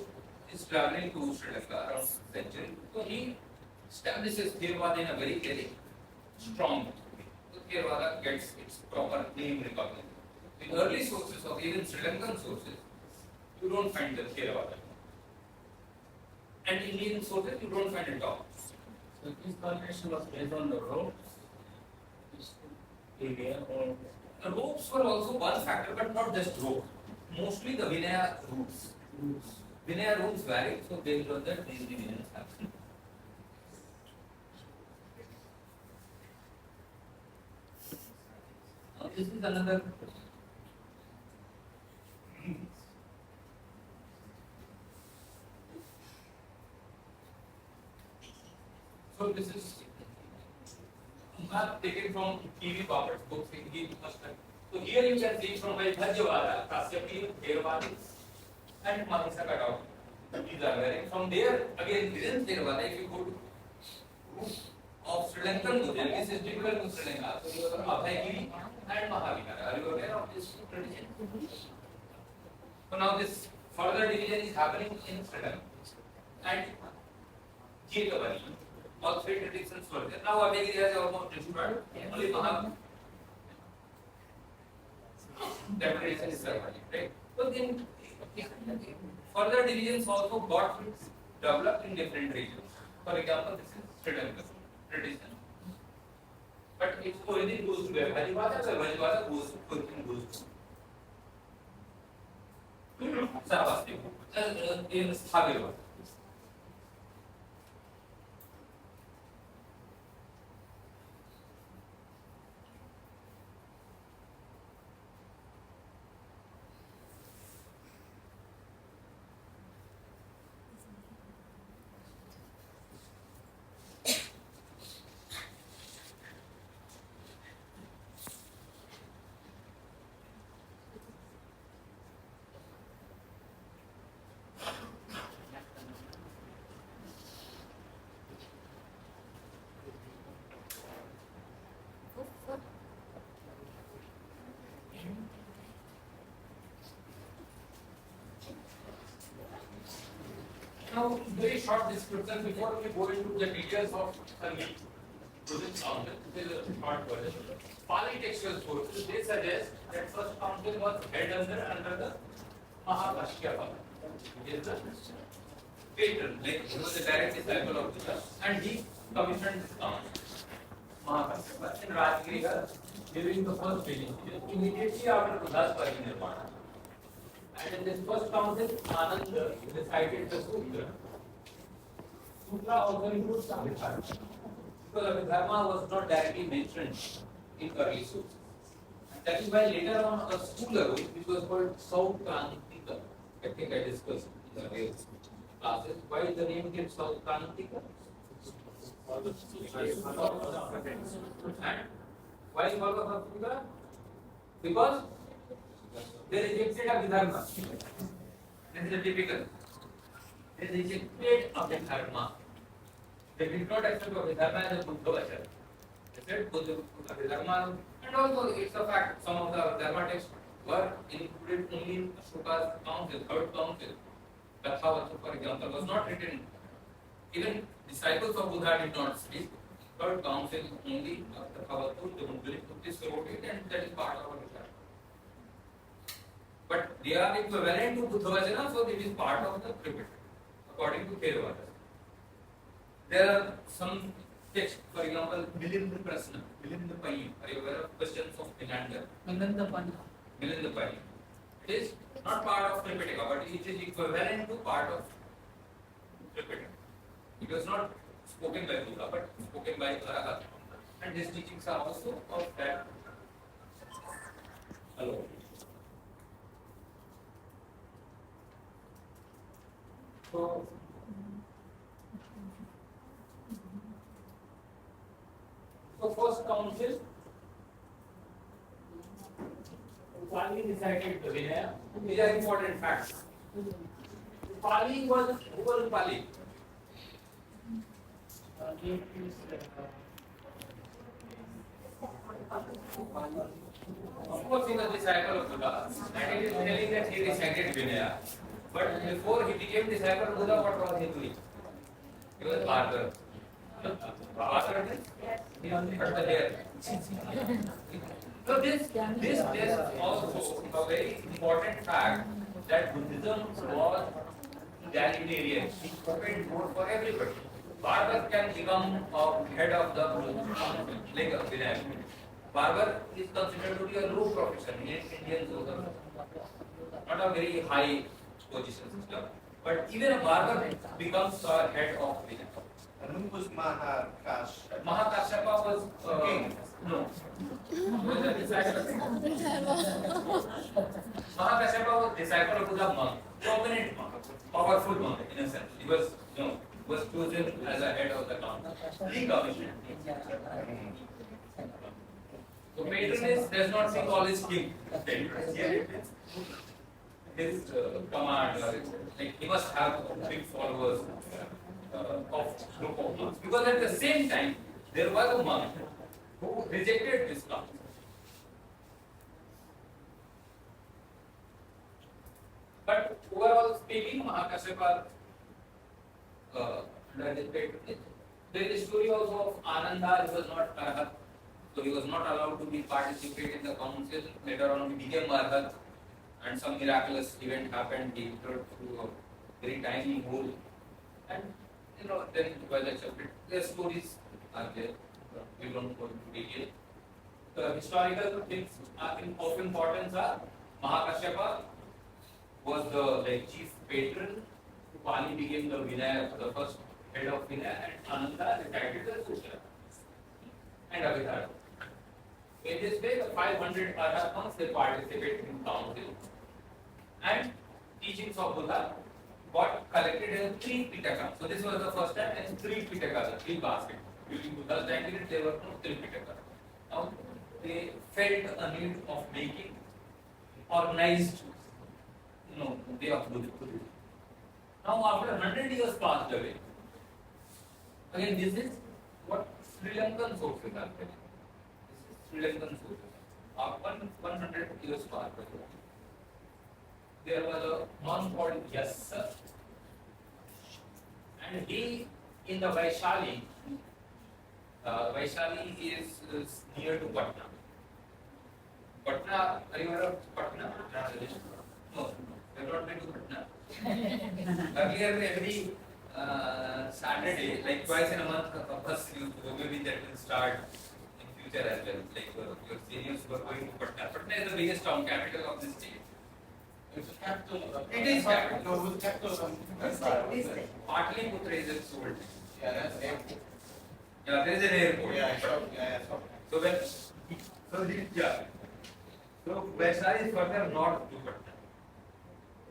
is traveling to Sri Lanka around century, so he establishes Theravada in a very, very strong way. So Theravada gets its proper name recognized. In early sources of even Sri Lankan sources, you don't find the Theravada. And Indian sources, you don't find it all. So this connection was based on the ropes, this area, or The ropes were also one factor, but not just rope. Mostly the Vinaya rules. Vinaya rules vary, so based on that, these divisions happen. Now, this is another. So this is map taken from T.V. Bapat's books. So here you can see from Vaibhagyavada, Kasyapi, Theravada, and Mahisaka doctrine. These are varying. From there, again, within Theravada, if you go to root of Sri Lankan Buddhism, this is typical to Sri Lanka. So you have Abhayagiri and Mahavihara. Are you aware of this tradition? So now this further division is happening in Sri Lanka. And Jetavani. All three traditions were there. Now Abhayagiri has almost destroyed. Only Mahavihara. That tradition is surviving, right? So then further divisions also got developed in different regions. For example, this is Sri Lanka tradition. But its origin goes to Vaibhagyavada, Vaibhagyavada goes to Sarvastivada, in Bhagyavada. Now, very short description before we go into the details of Sangeet. Buddhist council, this is a short version. Pali textual sources, they suggest that first council was held under the Mahakashyapa. is the patron, like he was a direct disciple of Buddha, and he commissioned this count, Mahakasyapa, in Rajgiriha during the first reign, immediately after Buddha's parinirvana. And in this first council, Ananda recited the sutra. Sutra also includes Abhidharma, because Abhidharma was not directly mentioned in early sutras. That is why later on a school arose, which was called Saukrantika. I think I discussed in the earlier classes. Why is the name given Saukrantika? And why Bhagavad? Because they rejected Abhidharma. This is typical. They rejected Abhidharma. They did not accept Abhidharma as a Buddha Vachar. They said Abhidharma, and also it's a fact, some of the Dharma texts were included only in Ashoka's council, third council. Kathavatu, for example, was not written. Even disciples of Buddha did not speak. Third council only Kathavatu, the Buddhist wrote it, and that is part of our Buddha. But they are equivalent to Buddha Vachana, so it is part of the Tripitaka, according to Theravada. There are some texts, for example, Milindra Prasna, Milindra Payi. Are you aware of questions of Menander? Milindra Payi. Milindra Payi. It is not part of Tripitaka, but it is equivalent to part of Tripitaka. It was not spoken by Buddha, but spoken by Arahata. And his teachings are also of that. Hello. So first council, Pali recited the Vinaya. These are important facts. Pali was, who was Pali? Of course, he was a disciple of Buddha, and it is telling that he recited Vinaya. But before he became disciple of Buddha, what was he doing? He was barber. Barber means he cut the hair. So this is also a very important fact that Buddhism was egalitarian. It opened door for everybody. Barber can become a head of the like a Vinaya. Barber is considered to be a low profession in Indian society, not a very high position system. But even a barber becomes a head of Vinaya. And who was Mahakasyapa? Mahakasyapa was king. No. Was a disciple. Mahakasyapa was disciple of Buddha monk, prominent monk, powerful monk in a sense. He was was chosen as a head of the council. Recommissioned. So patronage does not mean always king. His command, like he must have big followers of group of monks. Because at the same time, there was a monk who rejected this council. But overall speaking, Mahakasyapa under his patronage. There is a story also of Ananda. He was not Arhat, so he was not allowed to be participate in the council. Later on, he became Arhat, and some miraculous event happened. He entered through a very tiny hole, and then he was accepted. The stories are there. We don't go into detail. The historical things of importance are Mahakasyapa was the chief patron. Pali became the Vinaya, the first head of Vinaya, and Ananda recited the Sutra and Abhidharma. In this way, the 500 Arhatmas they participated in council, and teachings of Buddha got collected in 3 Pitakas. So this was the first time, and 3 Pitakas, 3 baskets. During Buddha's time period, there were no 3 Pitakas. Now they felt a need of making organized, way of Buddhism. Now, after 100 years passed away, again, this is what Sri Lankan sources are telling. This is Sri Lankan sources. After 100 years passed away, there was a monk called Yassa, and he, in the Vaishali, Vaishali is near to Patna. Patna, are you aware of Patna? No, they have not been to Patna. Earlier, every Saturday, like twice in a month, a bus used to go. Maybe that will start in future as well. Like your seniors were going to Patna. Patna is the biggest town, capital of the state. It's a capital. It is capital. No, it's capital. Patliputra is its old name. Yeah, that's an airport. Yeah, there is an airport. Yeah, I saw, yeah, I saw. So when, yeah. So Vaishali is further north to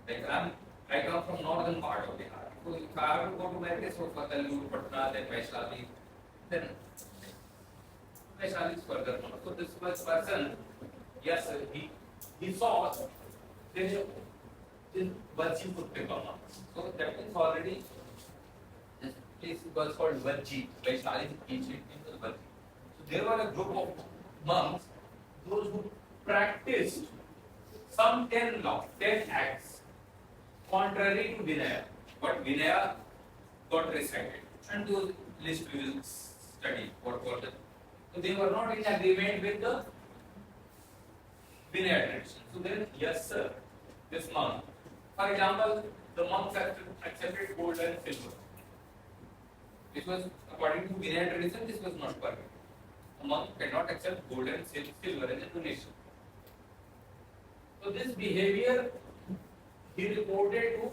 Patna. Like I come from northern part of Bihar. So if I have to go to my place, so first I'll go to Patna, then Vaishali, then Vaishali is further north. So this was person, yes, he saw this Vajji Putrikama. So that means already this place was called Vajji. Vaishali is ancient name was Vajji. So there were a group of monks, those who practiced some 10 laws, 10 acts, contrary to Vinaya. But Vinaya got recited. And those list we will study what were the. So they were not in agreement with the Vinaya tradition. So then, yes, sir, this monk, for example, the monks accepted gold and silver. This was, according to Vinaya tradition, this was not permitted. A monk cannot accept gold and silver as a donation. So this behavior he reported to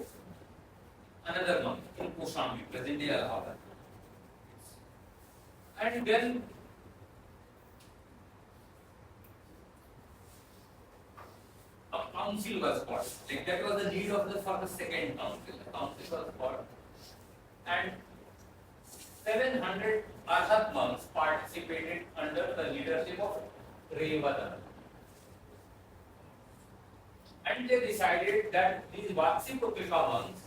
another monk in Koshambi, present day Allahabad. And then a council was called. Like that was the lead of for the second council. The council was called. And 700 Arhat monks participated under the leadership of Revada. And they decided that these Vatsiputrika monks'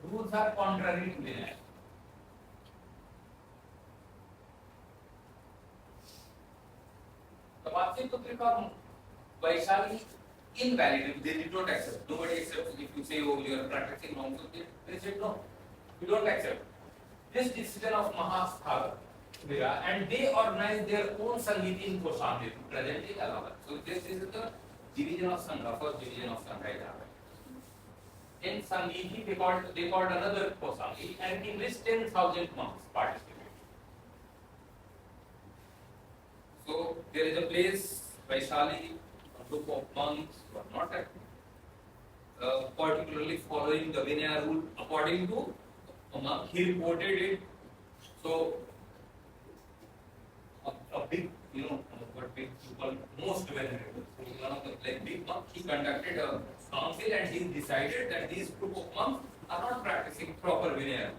rules are contrary to Vinaya. The Vatsiputrika Vaishali invalid, they did not accept. Nobody accepts if you say, oh, you are practicing wrong. So they said, no, we don't accept. This decision of Mahasthavira, and they organized their own Sangiti in Koshambi, presently Allahabad. So this is the division of Sangha, first division of Sangha. In Sangiti, they called another Kosami, and in which 10,000 monks participated. So there is a place, Vaishali, a group of monks who are not particularly following the Vinaya rule according to a monk. He reported it. So a big, what big people most venerable. So one of the like big monks, he conducted a council and he decided that these group of monks are not practicing proper Vinaya.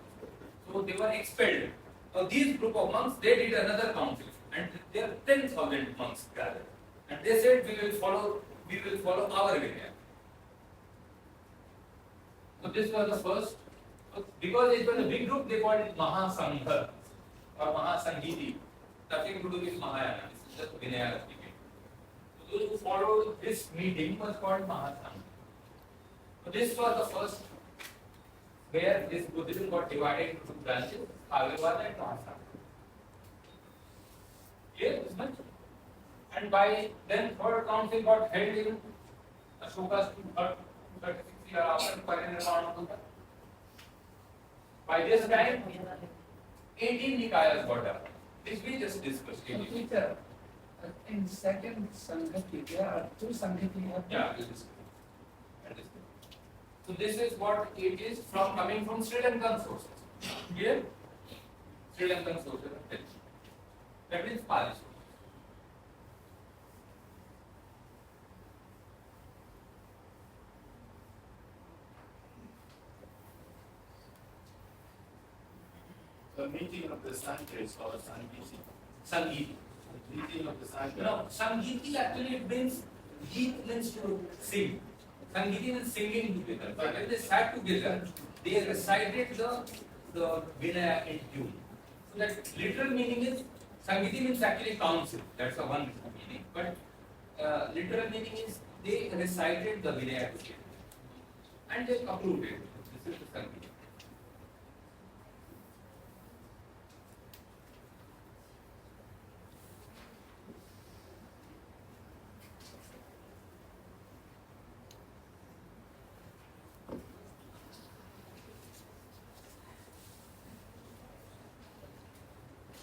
So they were expelled. Now these group of monks, they did another council, and there are 10,000 monks gathered, and they said we will follow our Vinaya. So this was the first. Because it was a big group, they called it Mahasangha or Mahasangiti. Nothing to do with Mahayana. This is just Vinaya speaking. So those who followed this meeting was called Mahasangha. So this was the first where this Buddhism got divided into two branches, Agarwala and Mahasangha. Clear this much? And by then third council got held in Ashoka's 236 year after Parinirvana of Buddha. By this time, 18 Nikayas got up. This we just discussed. Teacher, in second Sanghati, there are two Sanghati. Yeah, we'll discuss. So this is what it is from coming from Sri Lankan sources. Here, Sri Lankan sources. That means Pali sources. The meeting of the Sangha is called Sangiti. Sangiti. Meeting of the Sangha. No, Sangiti actually it means Geet means to sing. Sangiti means singing together. But when they sat together, they recited the Vinaya in tune. So that literal meaning is Sangiti means actually council. That's the one meaning. But literal meaning is they recited the Vinaya together and they approved it. This is the Sangiti.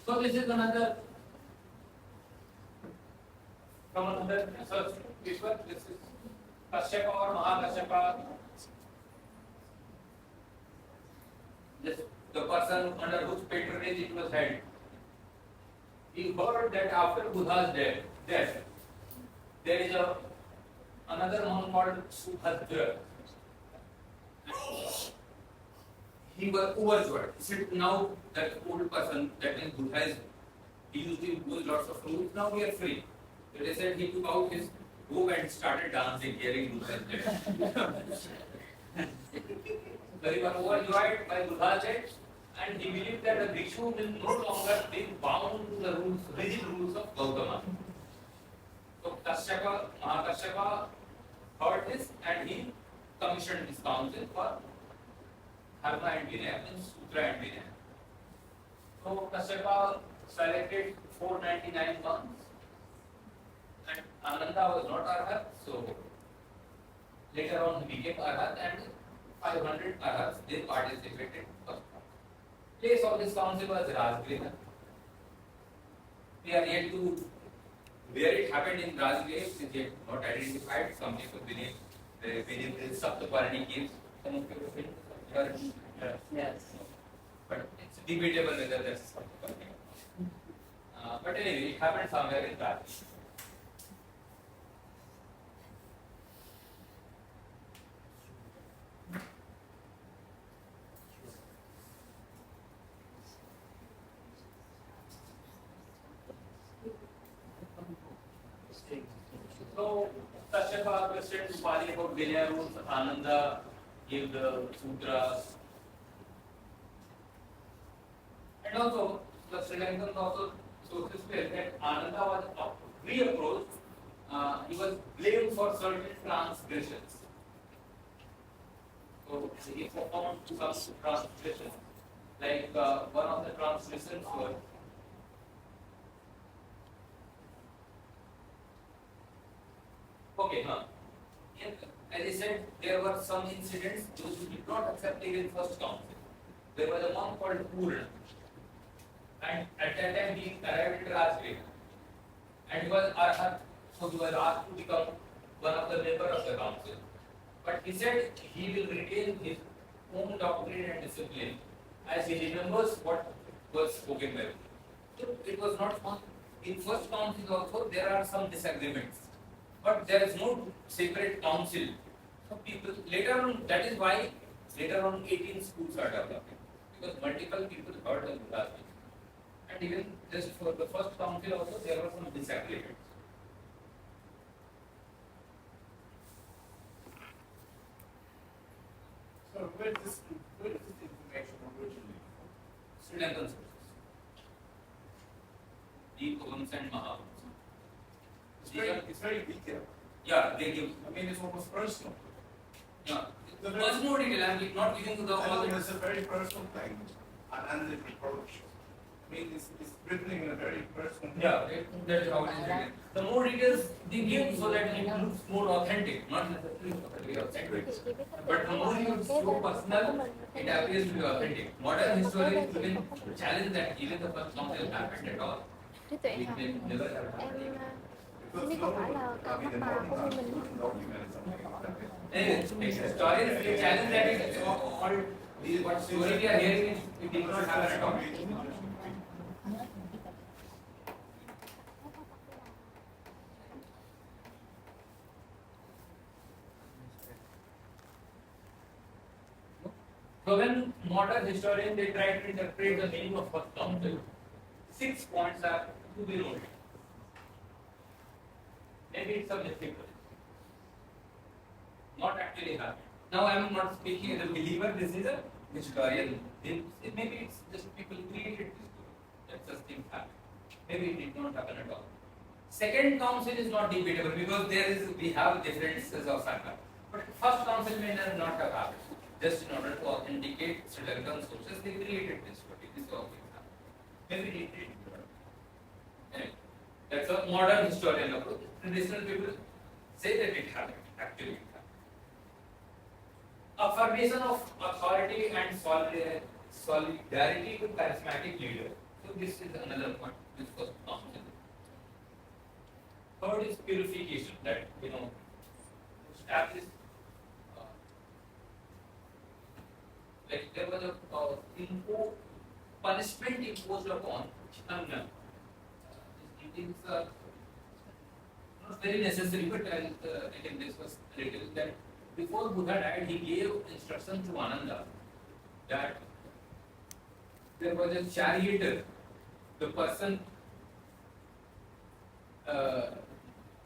So this is another from another research paper. This is Kashyapa or Mahakashyapa. This the person under whose patronage it was held. He heard that after Buddha's death, there is another monk called Subhadra. He was overjoyed. He said, now that old person, that means Buddha is, he used to impose lots of rules, now we are free. So they said he took out his robe and started dancing, hearing Buddha's death. So he was overjoyed by Buddha's death, and he believed that the bhikshu will no longer be bound to the rules, rigid rules of Gautama. So Kashyapa, Mahakashyapa heard this and he commissioned his council for Dharma and Vinaya, means Sutra and Vinaya. So Kashyapa selected 499 monks and Ananda was not Arhat, so later on he became Arhat and 500 Arhats they participated. Place of this council was Rajgriha. We are yet to where it happened in Rajgriha is yet not identified. Some people believe there is Saptaparani caves. Some of you have been Yes. but it's debatable whether that's Saptaparani. But anyway, it happened somewhere in Rajgriha. So, Kashyapa questioned Upali about Vinaya rules, Ananda gave the sutras. And also, the Sri Lankans also sources state that Ananda was reapproached, he was blamed for certain transgressions. So, he performed some transgressions, like one of the transgressions were okay, as I said, there were some incidents those who did not accept even first council. There was a monk called Purna, and at that time he arrived at Rajgriha, and he was Arhat, so he was asked to become one of the members of the council. But he said he will retain his own doctrine and discipline as he remembers what was spoken by him. So it was not fun. In first council also there are some disagreements. But there is no separate council. So people later on, that is why later on 18 schools are developing. Because multiple people heard the Buddha's teaching. And even just for the first council also there were some disagreements. So where is this information originally? Sri Lankan sources. The Pugams and Mahavams. It's very detailed. Yeah, they give. I mean, it's almost personal. Yeah. Much more detail. I'm not giving you the all the. It's a very personal thing, an endless approach. I mean, it's written in a very personal. Yeah, that is how it is written. The more details they give so that it looks more authentic, not necessarily perfectly authentic. But the more you show personal, it appears to be authentic. Modern historians even challenge that even the first council happened at all. Trí tuệ It hả? may never have Em happened. Ini có phải là cao cấp bà của mình Anyway, historians they challenge that it all these what story we are hearing is it did not happen at all. So when modern historians they try to interpret the meaning of first council, 6 points are to be noted. Maybe it's a mystical, not actually happened. Now I am not speaking as a believer. This is a historian. Maybe it's just people created this story. That such things happen. Maybe it did not happen at all. Second council is not debatable because we have differences of Sangha. But first council may not have happened. Just in order to authenticate Sri Lankan sources, they created this story. This all things happen. Maybe it did. Anyway, that's a modern historian approach. Traditional people say that it happened. Actually, it happened. Affirmation of authority and solidarity with charismatic leader. So this is another point which was comes in. Third is purification, that establish like there was a punishment imposed upon Channa. It is not very necessary, but I can discuss a little that before Buddha died, he gave instruction to Ananda that there was a charioteer, the person,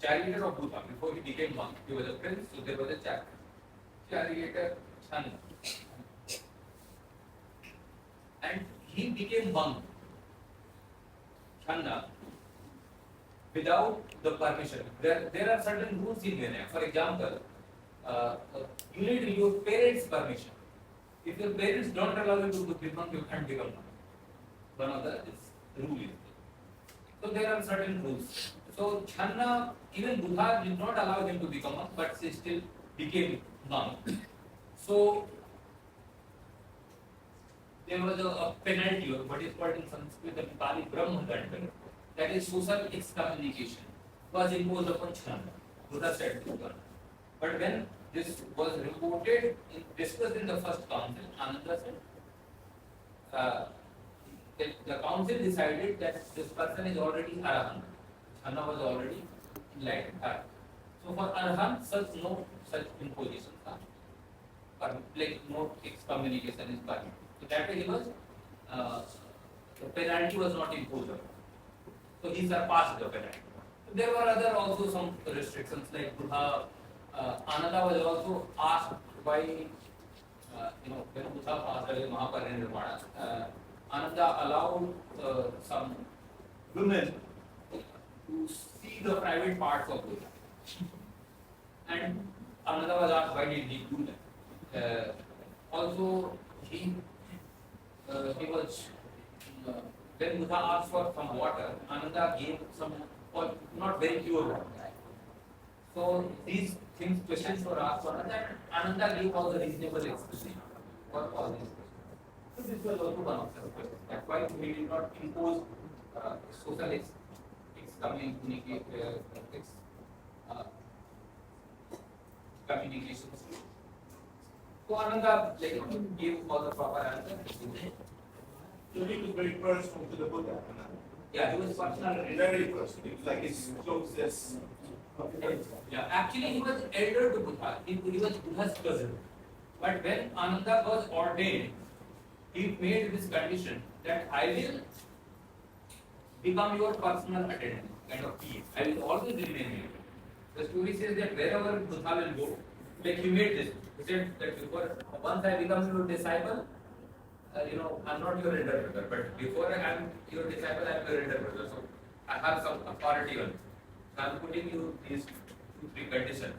charioteer of Buddha, before he became monk, he was a prince, so there was a charioteer, Channa. And he became monk, Channa, without the permission. There are certain rules in Vinaya. For example, you need your parents' permission. If your parents don't allow you to become, you can't become monk. One of the rules. So there are certain rules. So Channa, even Buddha did not allow him to become monk, but he still became monk. So there was a penalty, or what is called in Sanskrit the Pali Brahma Danda, that is social excommunication, was imposed upon Channa. Buddha said to Buddha. But when this was reported, discussed in the first council, Ananda said, the council decided that this person is already Arahant. Channa was already enlightened. So for Arahant, no such impositions are, like no excommunication is permitted. So that way he was, the penalty was not imposed. So he surpassed the penalty. So there were other also some restrictions like Buddha. Ananda was also asked by, when Buddha passed away, Mahaparinirvana, Ananda allowed some women to see the private parts of Buddha. And Ananda was asked why did he do that. Also, he was, when Buddha asked for some water, Ananda gave some, not very pure water. So these things, questions were asked for Ananda, and Ananda gave all the reasonable explanation for all these questions. So this was also one of the questions. That's why we did not impose social communications. So Ananda gave all the proper answers. So he was very personal to the Buddha. Yeah, he was personal. Very personal. It was like his closest. Yeah, actually he was elder to Buddha. He was Buddha's cousin. But when Ananda was ordained, he made this condition that I will become your personal attendant, kind of peer. I will always remain here. The story says that wherever Buddha will go, like he made this. He said that before, once I become your disciple, I'm not your elder brother, but before I am your disciple, I am your elder brother. So I have some authority on you. So I am putting you these 2-3 conditions.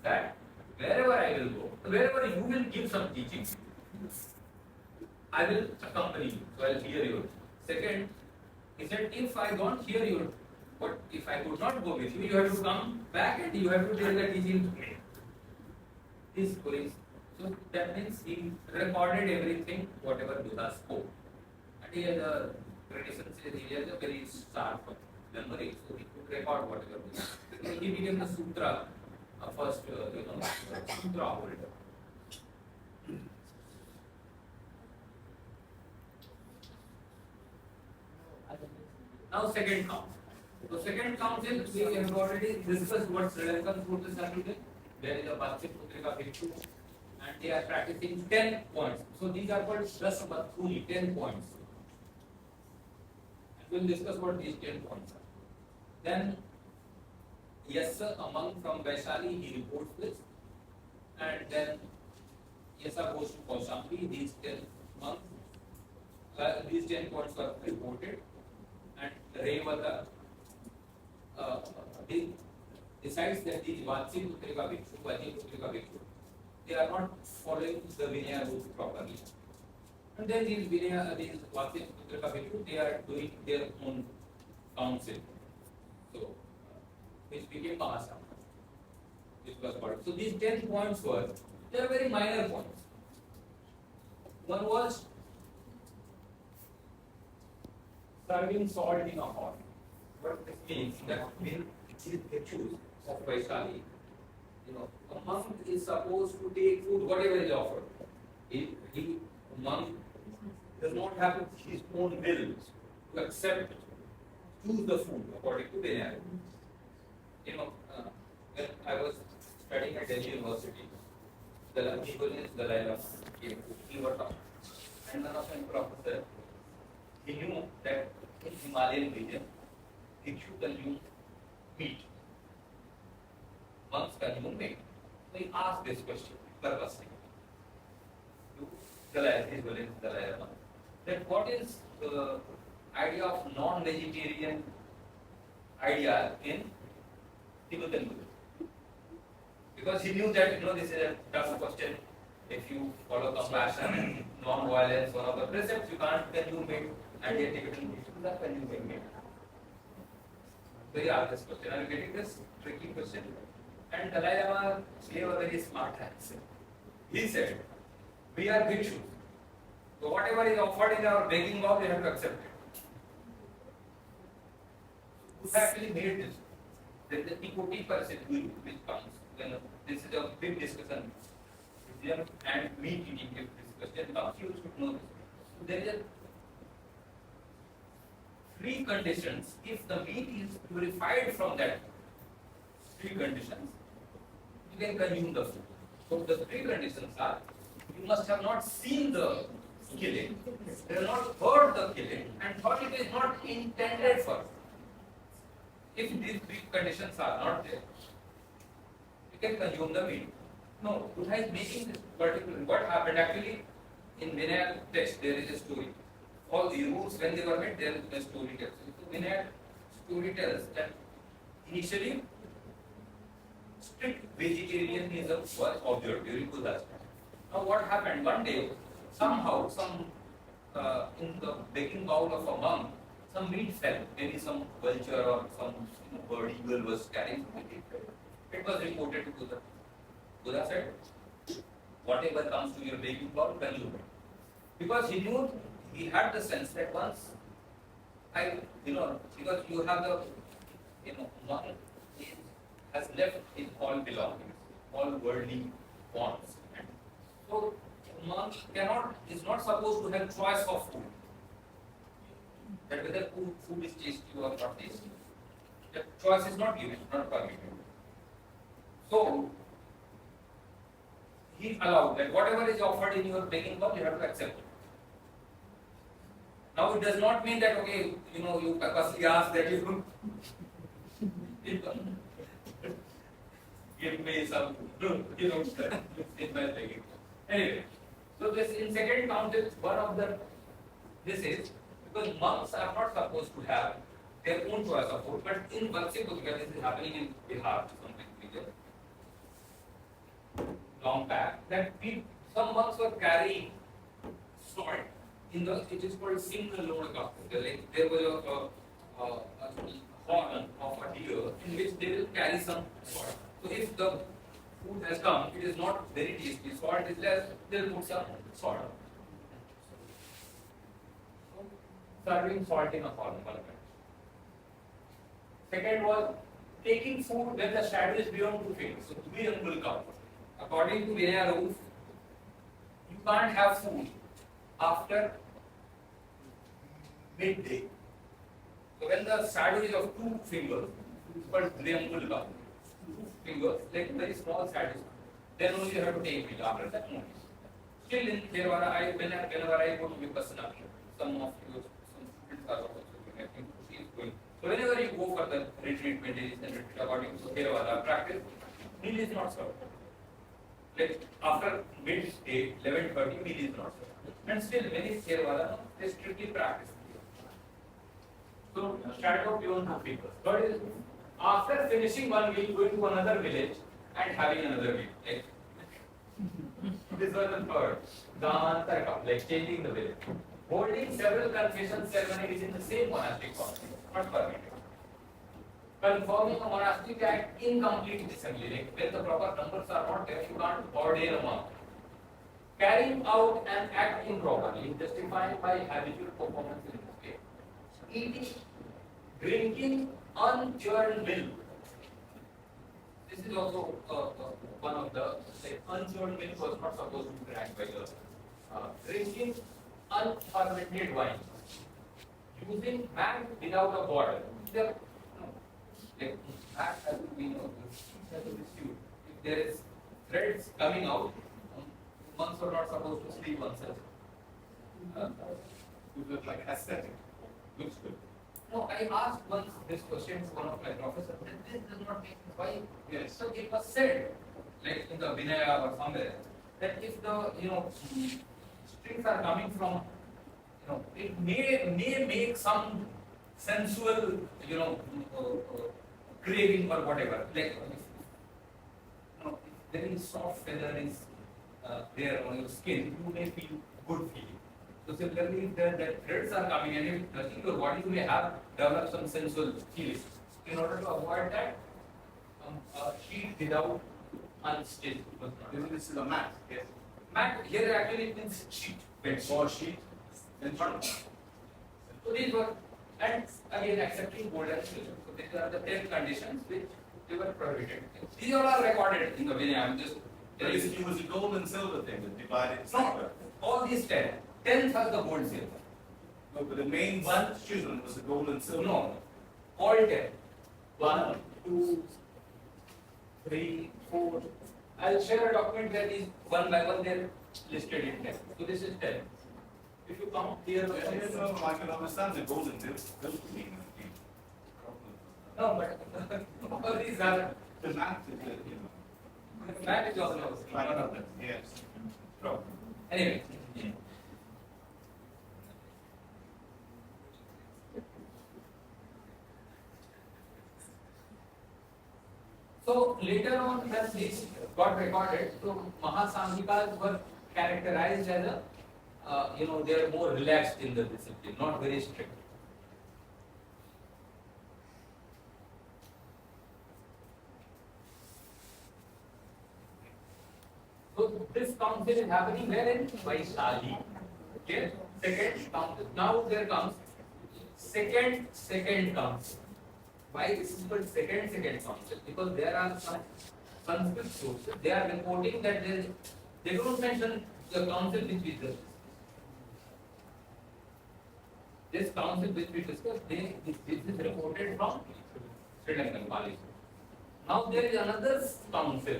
That wherever I will go, wherever you will give some teaching, I will accompany you. So I will hear you. Second, he said, if I don't hear you, but if I could not go with you, you have to come back and you have to tell the teaching to me. This story. So that means he recorded everything, whatever Buddha spoke. And he has a tradition says he has a very sharp memory, so he could record whatever Buddha. So he became the sutra, first, sutra holder. Now second council. So second council, we have already discussed what Sri Lankan Buddhists are doing. There is a Bhakti Putrika Bhikshu, and they are practicing 10 points. So these are called Shrasabathuli, 10 points. And we'll discuss what these 10 points are. Then Yasa, a monk from Vaishali, he reports this. And then Yasa goes to Kaushambi, these 10 monks, these 10 points were reported. And Revata decides that these Vatsi Putrika Bhikshu, Vaji Putrika Bhikshu, they are not following the Vinaya rules properly. And then these Vatsi Putrika Bhikshu, they are doing their own council. So, which became Mahasana. This was called. So these 10 points were, they are very minor points. One was serving salt in a hall. What this means that when these bhikshus of Vaishali, a monk is supposed to take food, whatever is offered. A monk does not have his own will to accept, choose the food according to Vinaya. When I was studying at Delhi University, the Dalai Lama came to Kivata, and one of my professor, he knew that in Himalayan region, bhikshu consume meat, monks consume meat. So he asked this question purposely to Dalai Lama, that what is the idea of non-vegetarian idea in Tibetan Buddhism? Because he knew that this is a tough question. If you follow compassion and non-violence, one of the precepts, you can't consume meat, and yet Tibetan Buddhism are consuming meat. So he asked this question. Are you getting this tricky question? And Dalai Lama gave a very smart answer. He said, "We are bhikshus. So whatever is offered in our begging bowl, we have to accept it." Who actually made this? There is a Tikoti person which comes when this is a big discussion. And meat eating discussion comes, you should know this. So there is a three conditions. If the meat is purified from that three conditions, you can consume the food. So the three conditions are: you must have not seen the killing, you have not heard the killing, and thought it is not intended for. If these three conditions are not there, you can consume the meat. No, Buddha is making this particular. What happened actually in Vinaya text? There is a story. All the rules when they were made, there is a story tells. So Vinaya story tells that initially strict vegetarianism was observed during Buddha's time. Now what happened? One day, somehow, in the begging bowl of a monk, some meat fell. Maybe some vulture or some bird eagle was carrying something. It was reported to Buddha. Buddha said, "Whatever comes to your begging bowl, consume it." Because he knew, he had the sense that once because you have the, monk has left his all belongings, all worldly wants. So monk is not supposed to have choice of food. That whether food is tasty or not tasty. The choice is not given, not permitted. So he allowed that whatever is offered in your begging bowl, you have to accept it. Now it does not mean that you purposely ask that you give me some, in my begging. Anyway, so this in second count is one of the, this is because monks are not supposed to have their own choice of food, but in Vatsya Putika, this is happening in Bihar, something region, long back, that some monks were carrying salt in the, it is called single load cup. Like there was a horn of a deer in which they will carry some salt. So if the food has come, it is not very tasty, salt is less, they will put some salt. So, serving salt in a horn. Second was taking food when the shadow is beyond 2 feet. So Dviyam will come. According to Vinaya rules, you can't have food after midday. So when the shadow is of 2 fingers, it's called Dviyam will come. 2 fingers, like very small shadows. Then only you have to take it. After that, no. Still in Theravada, whenever I go to Vipassana, some of you, some students are also doing, I think she is going. So whenever you go for the retreat, meditation retreat according to Theravada practice, meal is not served. Like after midday, 11:30, meal is not served. And still many Theravada, they strictly practice. So shadow beyond 2 fingers. Third is after finishing one meal, going to another village and having another meal. Like, this was the third. Damantarka, like changing the village. Holding several confession ceremonies in the same monastic context, not permitted. Confirming a monastic act incomplete assembly, like when the proper numbers are not there, you can't ordain a monk. Carrying out an act improperly, justified by habitual performance in this way. eating, drinking unchurned milk. This is also one of the, like, unchurned milk was not supposed to be drank by the drinking unfermented wine, using mat without a border. There, like, mat has to be, has to be skewed. If there is threads coming out, monks are not supposed to sleep oneself. You look like aesthetic. Looks good. No, I asked once this question to one of my professors, and this does not make sense. Why? Yes. So it was said, like in the Vinaya or somewhere, that if the strings are coming from, it may make some sensual, craving or whatever. Like, if very soft feather is there on your skin, you may feel good feeling. So similarly, if the threads are coming and if touching your body, you may have developed some sensual feelings. In order to avoid that, a sheet without unstitched was not. This is a mat. Yes. Mat here actually means sheet, bed sheet. Or sheet. Then So these were, and again accepting gold and silver. So these are the 10 conditions which they were prohibited. These all are recorded in the Vinaya. I'm just telling you. it was a gold and silver thing that divided. No, all these 10. 10th are the gold silver. No, but the main one children was the gold and silver. No, all 10. 1, 2, 3, 4. I'll share a document where these one by one they're listed in 10. So this is 10. If you come here, I can understand the gold and silver meaning. no, but all these are, The mat is, that is also one of them. Yes. No. Anyway. So later on, when this got recorded, so Mahasamhikas were characterized as a, they are more relaxed in the discipline, not very strict. So this council is happening where in Vaishali. Okay, second council. Now there comes second council. Why this is called second council? Because there are some Sanskrit sources. They are reporting that they don't mention the council which we discussed. This council which we discussed, this is reported from Sri Lankan Pali. Now there is another council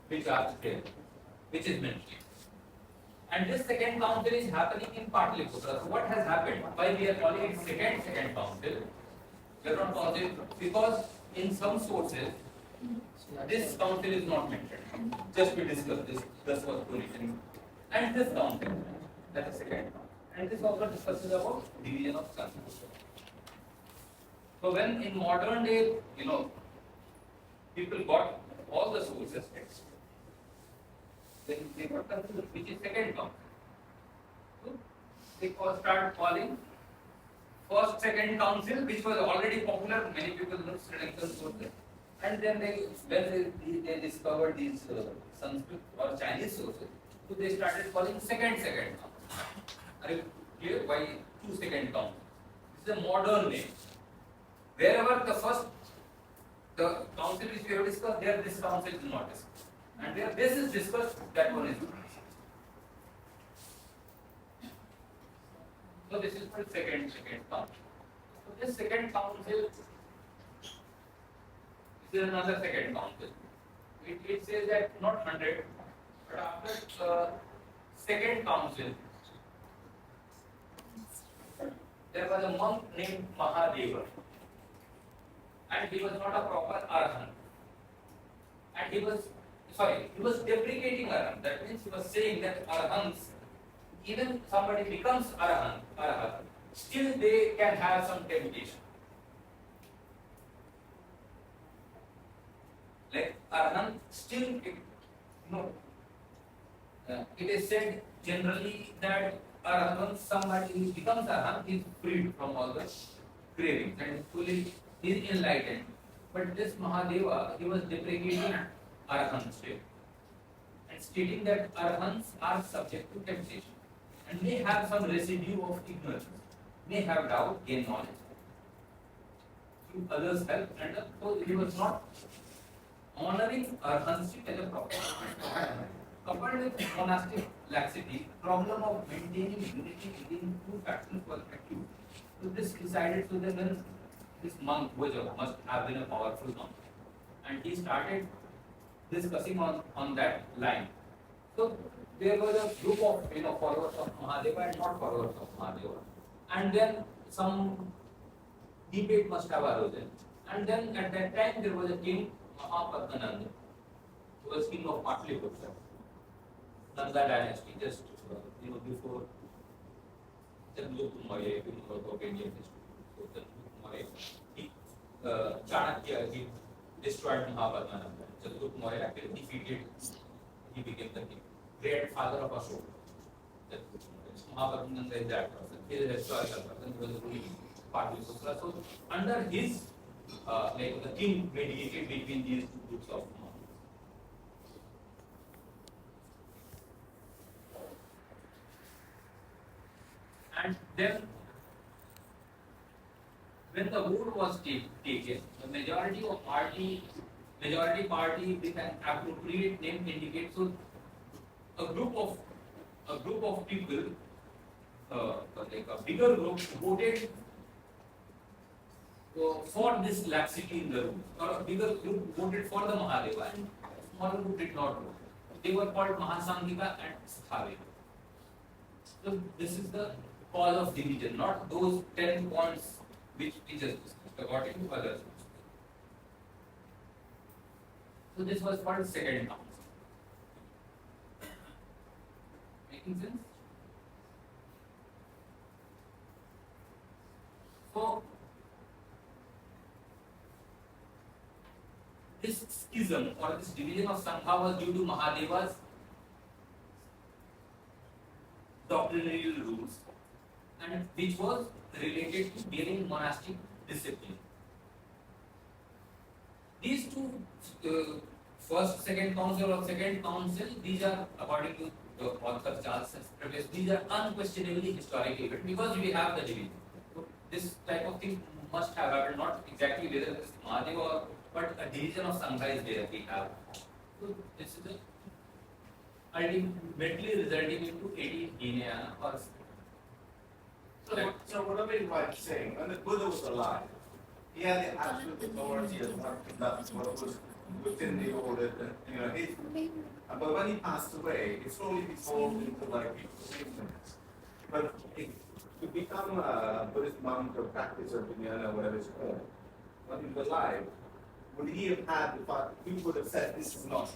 which are there, which is mentioned. And this second council is happening in Pataliputra. So what has happened? Why we are calling it second council? We are not calling it because in some sources this council is not mentioned. Just we discussed this was position. And this council, that is second council. And this also discusses about division of sun. So when in modern day, people got all the sources, then they got confused which is second council. So they started calling first, second council, which was already popular. Many people know Sri Lankan sources. And then when they discovered these Sanskrit or Chinese sources, so they started calling second council. Are you clear? Why 2 second council? This is a modern name. Wherever the council which we have discussed, there this council is not discussed. And where this is discussed, that one is not. So this is called second council. So this second council is another second council. It says that not 100, but after second council, there was a monk named Mahadeva, and he was not a proper arahant. And he was deprecating arahant. That means he was saying that arahants, even somebody becomes arahant, still they can have some temptation. Like arahant still, it is said generally that arahant, somebody who becomes arahant is freed from all the cravings and fully is enlightened. But this Mahadeva, he was deprecating arahant state and stating that arahants are subject to temptation and may have some residue of ignorance. may have doubt, gain knowledge through others' help, and so he was not honoring arhanship as a proper. Coupled with monastic laxity, problem of maintaining unity within two factions was acute. So this decided, so that when this monk must have been a powerful monk, and he started discussing on that line. So there was a group of followers of Mahadeva and not followers of Mahadeva, and then some debate must have arisen. And then at that time there was a king Mahapadmananda, who was king of Patliputra, Nanda dynasty, just before Chandragupta Maurya, if you know about Indian history. So Chandragupta Maurya, Chanakya, he destroyed Mahapadmananda. Chandragupta Maurya actually defeated, he became the king. Great father of Ashoka. Mahapadmananda is that person. He is a historical person. He was ruling Patliputra. So under his, the king mediated between these two groups of monks. And then, when the vote was taken, the majority party with an appropriate name indicates, so a group of people, like a bigger group, voted for this laxity in the rules, or a bigger group voted for the Mahadeva, and a smaller group did not vote. They were called Mahasanghika and Sthavika. So this is the cause of division, not those 10 points which we just discussed, according to others. So this was called second council. Making sense? So this schism or this division of Sangha was due to Mahadeva's doctrinal rules, and which was related to bearing monastic discipline. These two, first, second council or second council, these are, according to the author Charles Previous, these are unquestionably historical events because we have the division. So this type of thing must have happened, not exactly whether it's Mahadeva or, but a division of Sangha is there we have. So this is ultimately resulting into 18 Hinayana or So what are we like saying? When the Buddha was alive, he had the absolute authority of what conduct what was within the order. But when he passed away, it slowly evolved into like people's. But to become a Buddhist monk or practice or Vijnana, whatever it's called, when he was alive, would he have had the fact he would have said this is not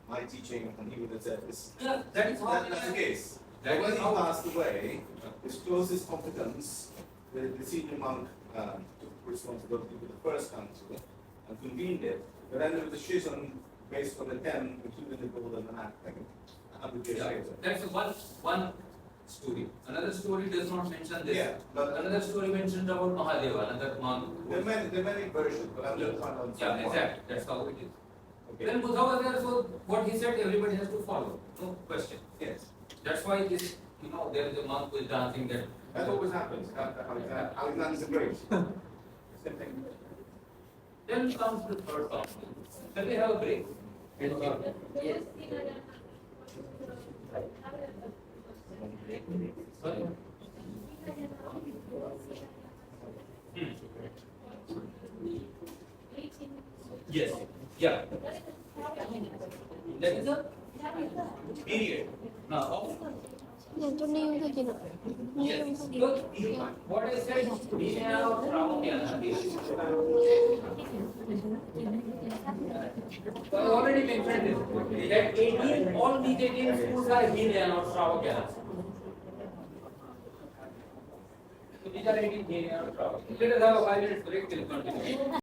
my teaching, and he would have said this? yeah, that is how That's the case. That But when is he how- passed away, his closest confidants, the senior monk, took responsibility for the first council and convened it. But then there was a schism based on the 10, including the golden act, like 100 years Yeah, later. that's one story. Another story does not mention this. Yeah, but Another story mentions about Mahadeva, another monk. there are many versions, but I'm just trying to understand. Yeah, one. exactly. That's how it is. Okay. Then Buddha was there, so what he said, everybody has to follow. No question. Yes. That's why this, there is a monk who is dancing that. That always happens. Alexander's the Great. Same thing. Then comes the third council. Can we have a break? Yes. Sorry? Yes. Yeah. That is a period. Now, Nhà tôi nêu thôi chị ạ. yes. Look, what I said, Vinaya or Pramokyana. So I already mentioned this. That 18, all these 18 schools are Vinaya or Pramokyana. So these are 18 Vinaya or Pramokyana. Let us have a 5 minute break till continue.